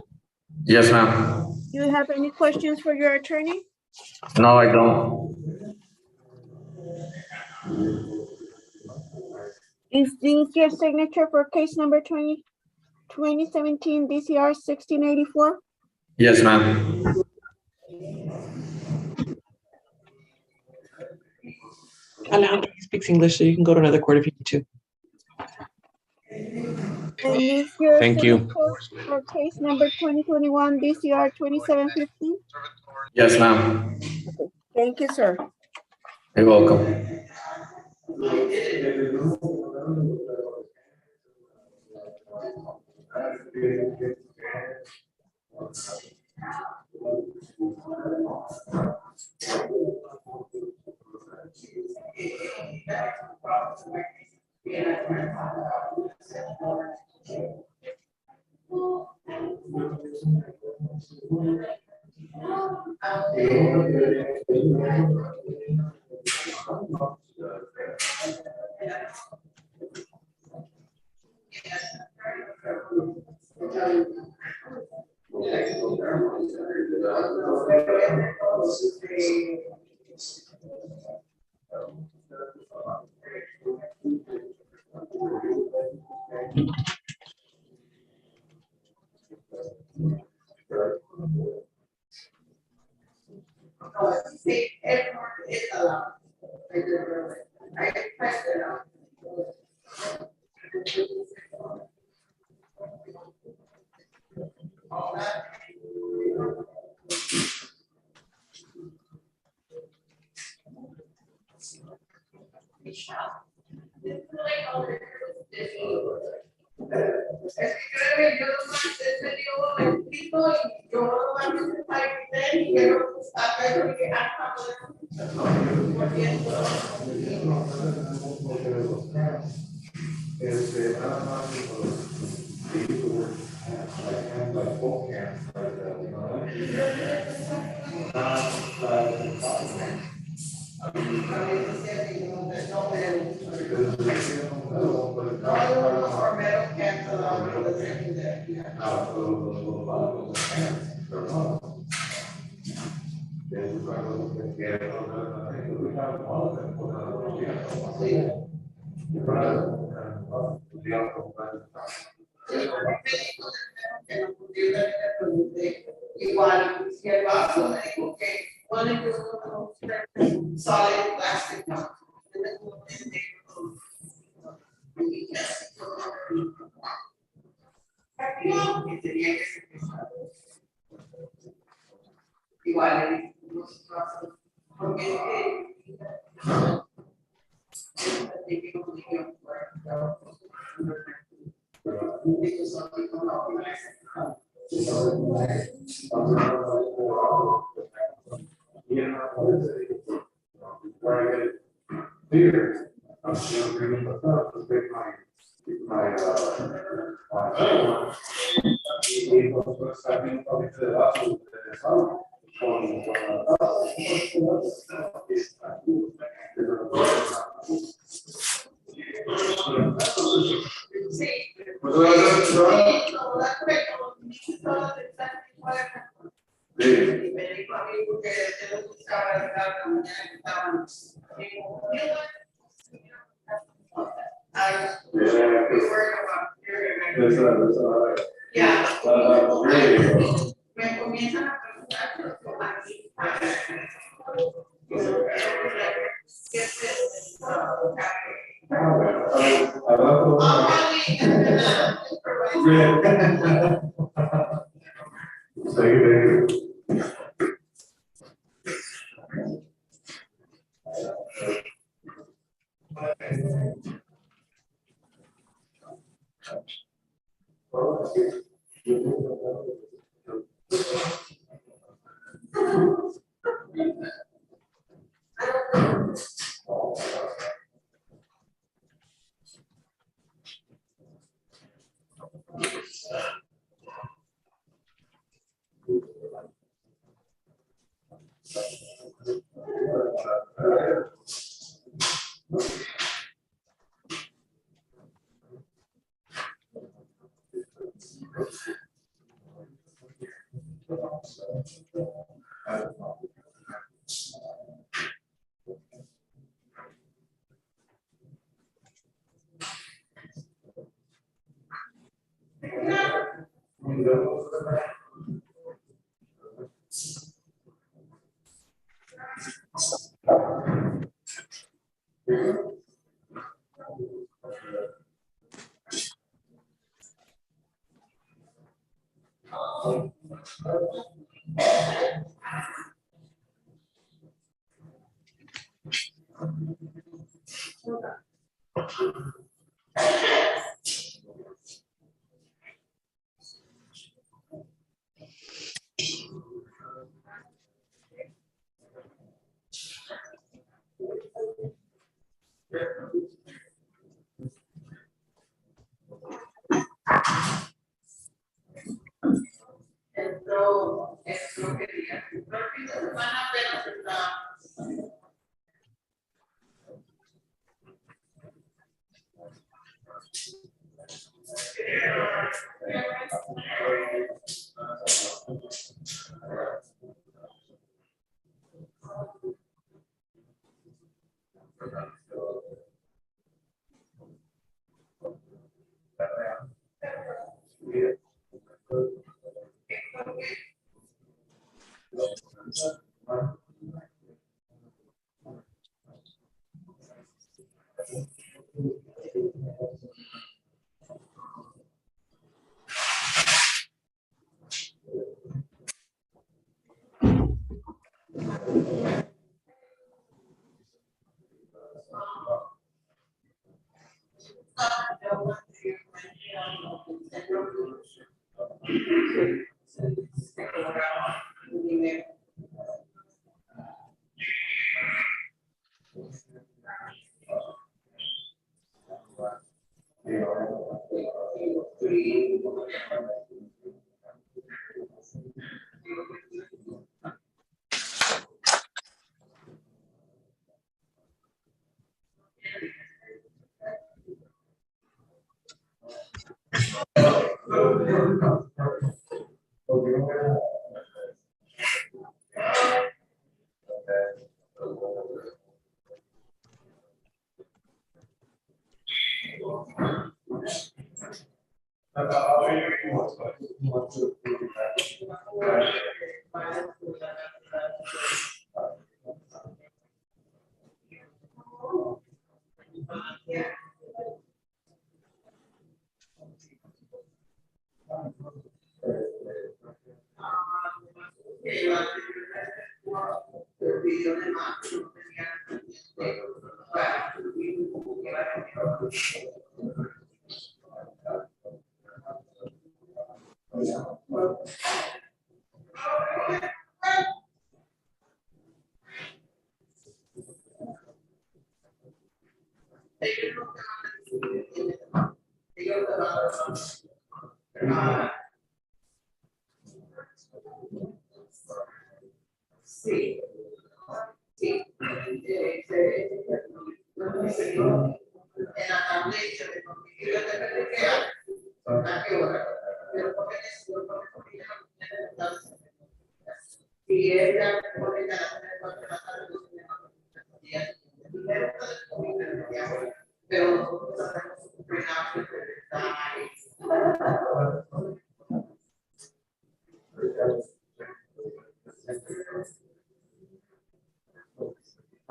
Yes, ma'am. Do you have any questions for your attorney? No, I don't. Is this your signature for case number 2017 DCR 1684? Yes, ma'am. Alejandro speaks English, so you can go to another court if you need to. And is your Thank you. signature for case number 2021 BCR 2750? Yes, ma'am. Thank you, sir. You're welcome.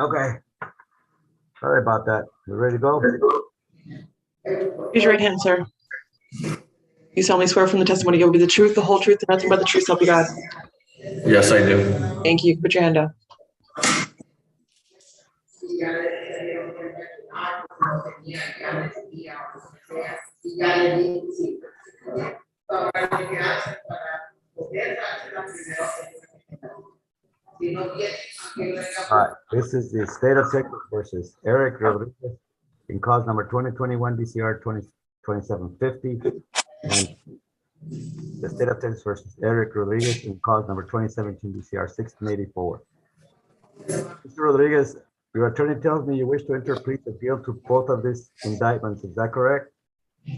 Okay. Sorry about that. You ready to go? Raise your right hand, sir. You solemnly swear from the testimony you will be the truth, the whole truth, and nothing but the truth, so help you God. Yes, I do. Thank you. Put your hand up. All right, this is the state of Texas versus Eric Rodriguez in cause number 2021 DCR 2750. And the state of Texas versus Eric Rodriguez in cause number 2017 DCR 1684. Mr. Rodriguez, your attorney tells me you wish to enter a plea of guilt to both of these indictments. Is that correct?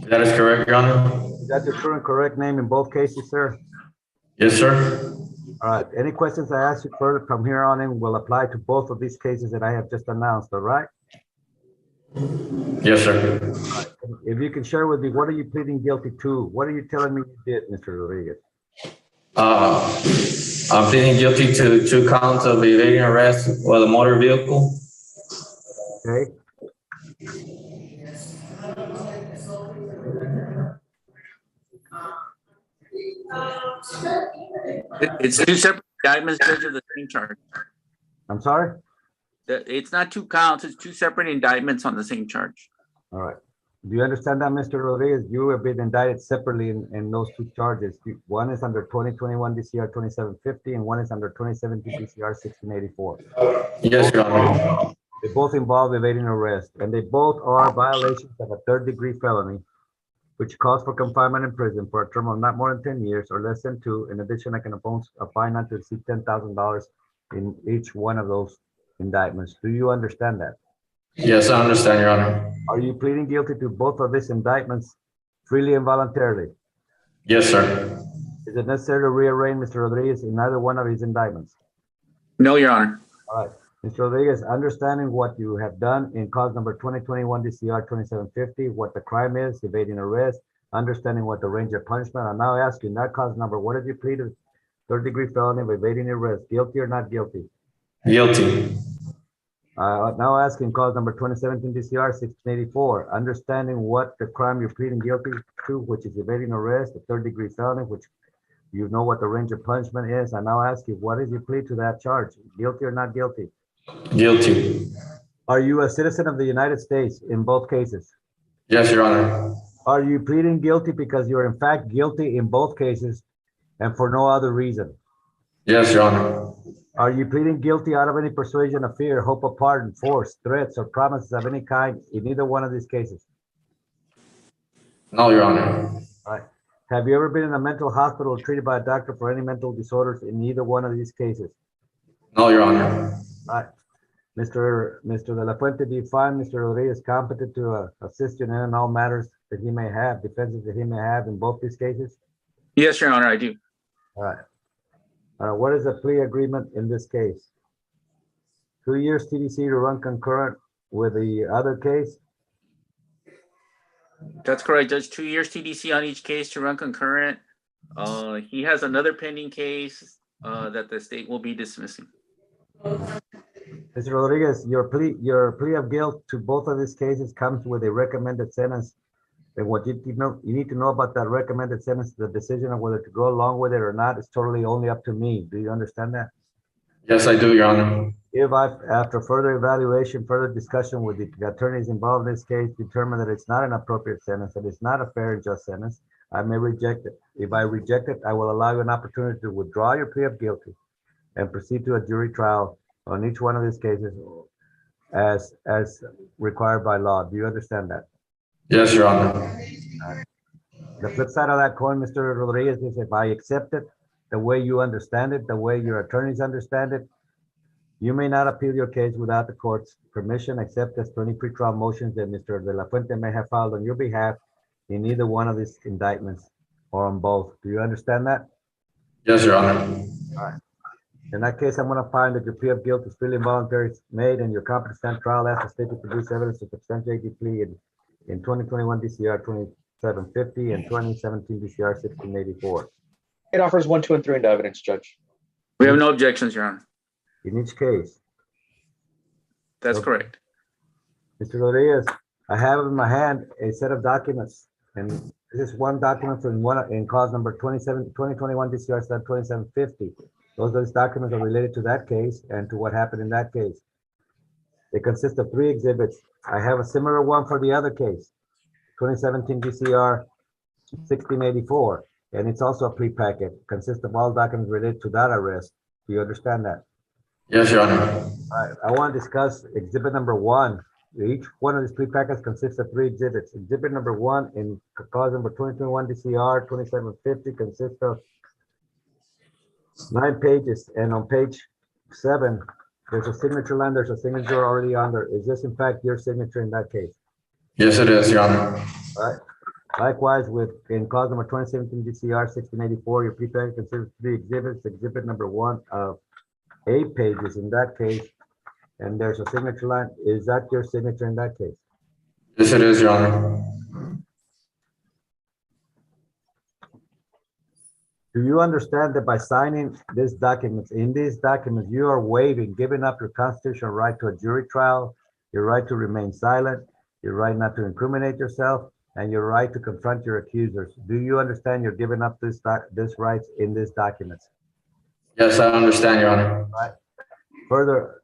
That is correct, Your Honor. Is that the true and correct name in both cases, sir? Yes, sir. All right, any questions I ask you further from here on in will apply to both of these cases that I have just announced, all right? Yes, sir. All right. If you can share with me, what are you pleading guilty to? What are you telling me you did, Mr. Rodriguez? I'm pleading guilty to 2 counts of evading arrest while a motor vehicle. Okay. It's two separate indictments, Judge, of the same charge. I'm sorry? It's not two counts, it's two separate indictments on the same charge. All right. Do you understand that, Mr. Rodriguez? You have been indicted separately in those two charges. One is under 2021 DCR 2750 and one is under 2017 DCR 1684. Yes, Your Honor. They both involve evading arrest, and they both are violations of a third-degree felony, which calls for confinement in prison for a term of not more than 10 years or less than 2. In addition, I can impose a fine not to exceed $10,000 in each one of those indictments. Do you understand that? Yes, I understand, Your Honor. Are you pleading guilty to both of these indictments freely and voluntarily? Yes, sir. Is it necessary to rearraign Mr. Rodriguez in either one of his indictments? No, Your Honor. All right. Mr. Rodriguez, understanding what you have done in cause number 2021 DCR 2750, what the crime is, evading arrest, understanding what the range of punishment, I'm now asking that cause number, what did you plead to? Third-degree felony of evading arrest, guilty or not guilty? Guilty. Now asking cause number 2017 DCR 1684, understanding what the crime you're pleading guilty to, which is evading arrest, a third-degree felony, which you know what the range of punishment is. I now ask you, what did you plead to that charge? Guilty or not guilty? Guilty. Are you a citizen of the United States in both cases? Yes, Your Honor. Are you pleading guilty because you're in fact guilty in both cases and for no other reason? Yes, Your Honor. Are you pleading guilty out of any persuasion of fear, hope of pardon, force, threats, or promises of any kind in either one of these cases? No, Your Honor. All right. Have you ever been in a mental hospital or treated by a doctor for any mental disorders in either one of these cases? No, Your Honor. All right. Mr. De La Fuente, do you find Mr. Rodriguez competent to assist you in all matters that he may have, defenses that he may have in both these cases? Yes, Your Honor, I do. All right. What is the plea agreement in this case? 2 years TDC to run concurrent with the other case? That's correct, Judge. 2 years TDC on each case to run concurrent. He has another pending case that the state will be dismissing. Mr. Rodriguez, your plea of guilt to both of these cases comes with a recommended sentence. And what you need to know about that recommended sentence, the decision of whether to go along with it or not, is totally only up to me. Do you understand that? Yes, I do, Your Honor. If after further evaluation, further discussion with the attorneys involved in this case, determine that it's not an appropriate sentence, that it's not a fair and just sentence, I may reject it. If I reject it, I will allow you an opportunity to withdraw your plea of guilty and proceed to a jury trial on each one of these cases as required by law. Do you understand that? Yes, Your Honor. The flip side of that coin, Mr. Rodriguez, is if I accept it the way you understand it, the way your attorneys understand it, you may not appeal your case without the court's permission, except as to any pretrial motions that Mr. De La Fuente may have filed on your behalf in either one of these indictments or on both. Do you understand that? Yes, Your Honor. All right. In that case, I'm going to find that your plea of guilt is freely and voluntarily made and your competent stand trial as the state to produce evidence to substantiate the plea in 2021 DCR 2750 and 2017 DCR 1684. It offers 1, 2, and 3 into evidence, Judge. We have no objections, Your Honor. In each case. That's correct. Mr. Rodriguez, I have in my hand a set of documents, and this is one document in cause number 2021 DCR 2750. Those documents are related to that case and to what happened in that case. They consist of 3 exhibits. I have a similar one for the other case, 2017 DCR 1684, and it's also a plea packet. Consists of all documents related to that arrest. Do you understand that? Yes, Your Honor. All right, I want to discuss exhibit number 1. Each one of these plea packets consists of 3 exhibits. Exhibit number 1 in cause number 2021 DCR 2750 consists of 9 pages, and on page 7, there's a signature line. There's a signature already on there. Is this in fact your signature in that case? Yes, it is, Your Honor. All right. Likewise, in cause number 2017 DCR 1684, your plea packet consists of 3 exhibits. Exhibit number 1 of 8 pages in that case, and there's a signature line. Is that your signature in that case? Yes, it is, Your Honor. Do you understand that by signing these documents, you are waiving, giving up your constitutional right to a jury trial, your right to remain silent, your right not to incriminate yourself, and your right to confront your accusers. Do you understand you're giving up this rights in this documents? Yes, I understand, Your Honor. Right. Further,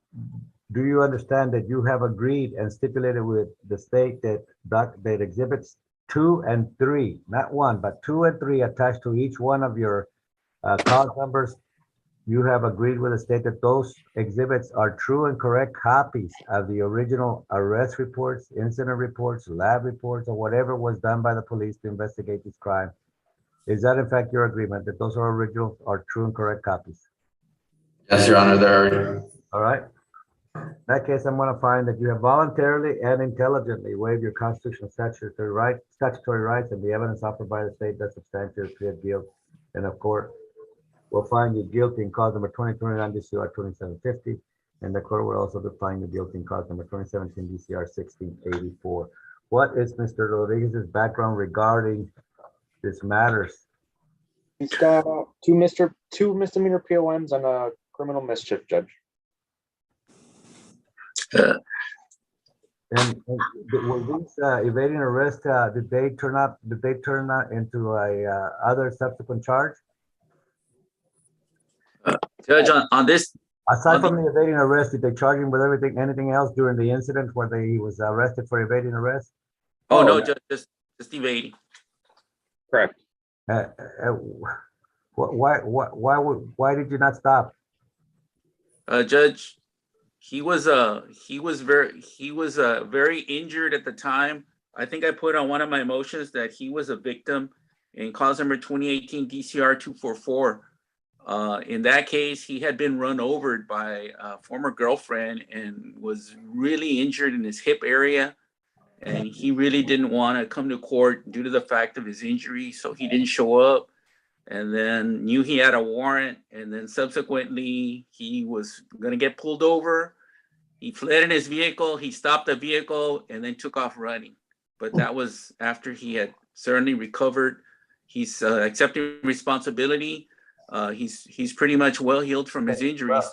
do you understand that you have agreed and stipulated with the state that that exhibits 2 and 3, not 1, but 2 and 3 attached to each one of your cause numbers, you have agreed with the state that those exhibits are true and correct copies of the original arrest reports, incident reports, lab reports, or whatever was done by the police to investigate this crime? Is that in fact your agreement that those are original, are true and correct copies? Yes, Your Honor, there. All right. In that case, I'm going to find that you have voluntarily and intelligently waived your constitutional statutory rights, and the evidence offered by the state that substantiates plead guilt. And of course, will find you guilty in cause number 2029 DCR 2750, and the court will also find you guilty in cause number 2017 DCR 1684. What is Mr. Rodriguez's background regarding this matters? He's got two misdemeanor POMs and a criminal mischief, Judge. And were these evading arrest? Did they turn out into a other subsequent charge? Judge, on this, aside from the evading arrest, did they charge him with anything else during the incident where he was arrested for evading arrest? oh no, Judge, just evading. Correct. Why did you not stop? Judge, he was very injured at the time. I think I put on one of my motions that he was a victim in cause number 2018 DCR 244. In that case, he had been run over by a former girlfriend and was really injured in his hip area. And he really didn't want to come to court due to the fact of his injury. So he didn't show up, and then knew he had a warrant. And then subsequently he was going to get pulled over. He fled in his vehicle. He stopped the vehicle and then took off running. But that was after he had certainly recovered. He's accepting responsibility. He's pretty much well healed from his injuries.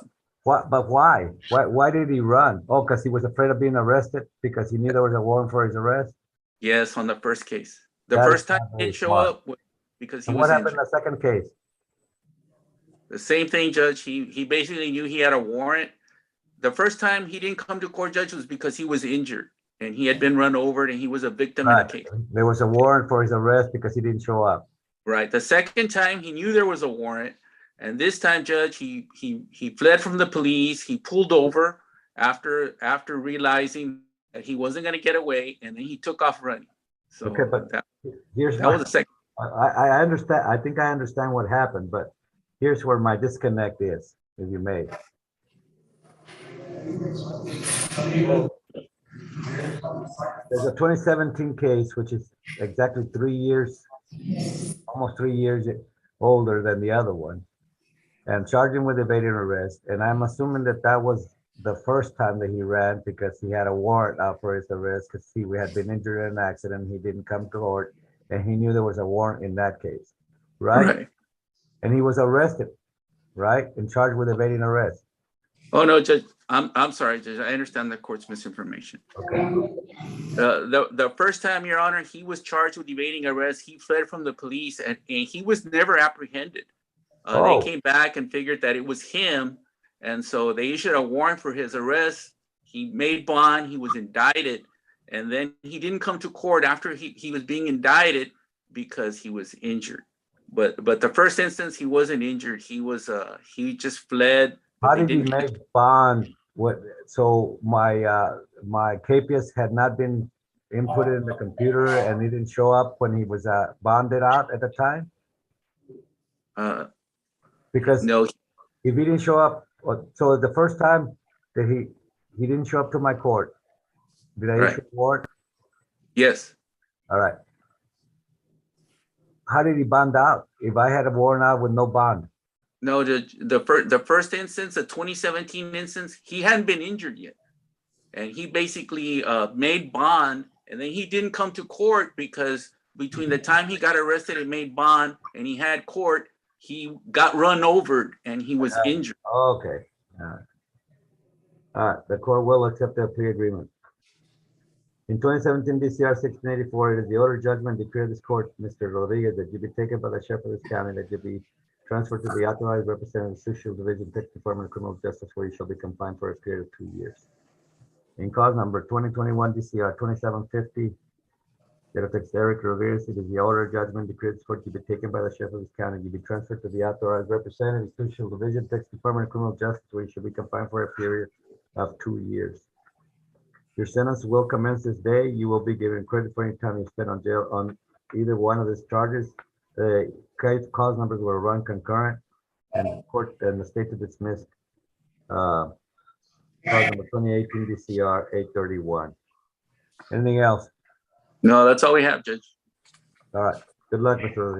But why? Why did he run? Oh, because he was afraid of being arrested because he knew there was a warrant for his arrest? Yes, on the first case. The first time he didn't show up because he was what happened injured. in the second case? The same thing, Judge. He basically knew he had a warrant. The first time he didn't come to court, Judge, was because he was injured and he had been run over and he was a victim in the case. There was a warrant for his arrest because he didn't show up. Right. The second time he knew there was a warrant. And this time, Judge, he fled from the police. He pulled over after realizing that he wasn't going to get away, and then he took off running. So okay, but that was the second. I understand. I think I understand what happened, but here's where my disconnect is, if you may. There's a 2017 case, which is exactly 3 years, almost 3 years older than the other one, and charged him with evading arrest. And I'm assuming that that was the first time that he ran because he had a warrant out for his arrest because he had been injured in an accident. He didn't come to court, and he knew there was a warrant in that case, right? And he was arrested, right, and charged with evading arrest. Oh no, Judge. I'm sorry, Judge. I understand the court's misinformation. Okay. The first time, Your Honor, he was charged with evading arrest. He fled from the police, and he was never apprehended. They came back and figured that it was him, and so they issued a warrant for his arrest. He made bond. He was indicted, and then he didn't come to court after he was being indicted because he was injured. But the first instance, he wasn't injured. He just fled. How did he make bond? So my KPS had not been inputted in the computer, and he didn't show up when he was bonded out at the time. Because no, if he didn't show up, so the first time that he didn't show up to my court, did I issue a warrant? Yes. All right. How did he bond out if I had a warrant out with no bond? No, the first instance, the 2017 instance, he hadn't been injured yet, and he basically made bond, and then he didn't come to court because between the time he got arrested and made bond and he had court, he got run over and he was injured. Okay. All right. The court will accept the plea agreement. In 2017 DCR 1684, it is the order judgment declared this court, Mr. Rodriguez, that you be taken by the sheriff of this county, that you be transferred to the authorized representative Social Division, Texas Department of Criminal Justice, where you shall be confined for a period of 2 years. In cause number 2021 DCR 2750, that Eric Rodriguez, it is the order judgment declared this court, you be taken by the sheriff of this county, you be transferred to the authorized representative Social Division, Texas Department of Criminal Justice, where you shall be confined for a period of 2 years. Your sentence will commence this day. You will be given credit for any time you spent on jail on either one of these charges. The cause numbers will run concurrent, and the court and the state to dismiss cause number 2018 DCR 831. Anything else? No, that's all we have, Judge. All right. Good luck, Mr. Rodriguez.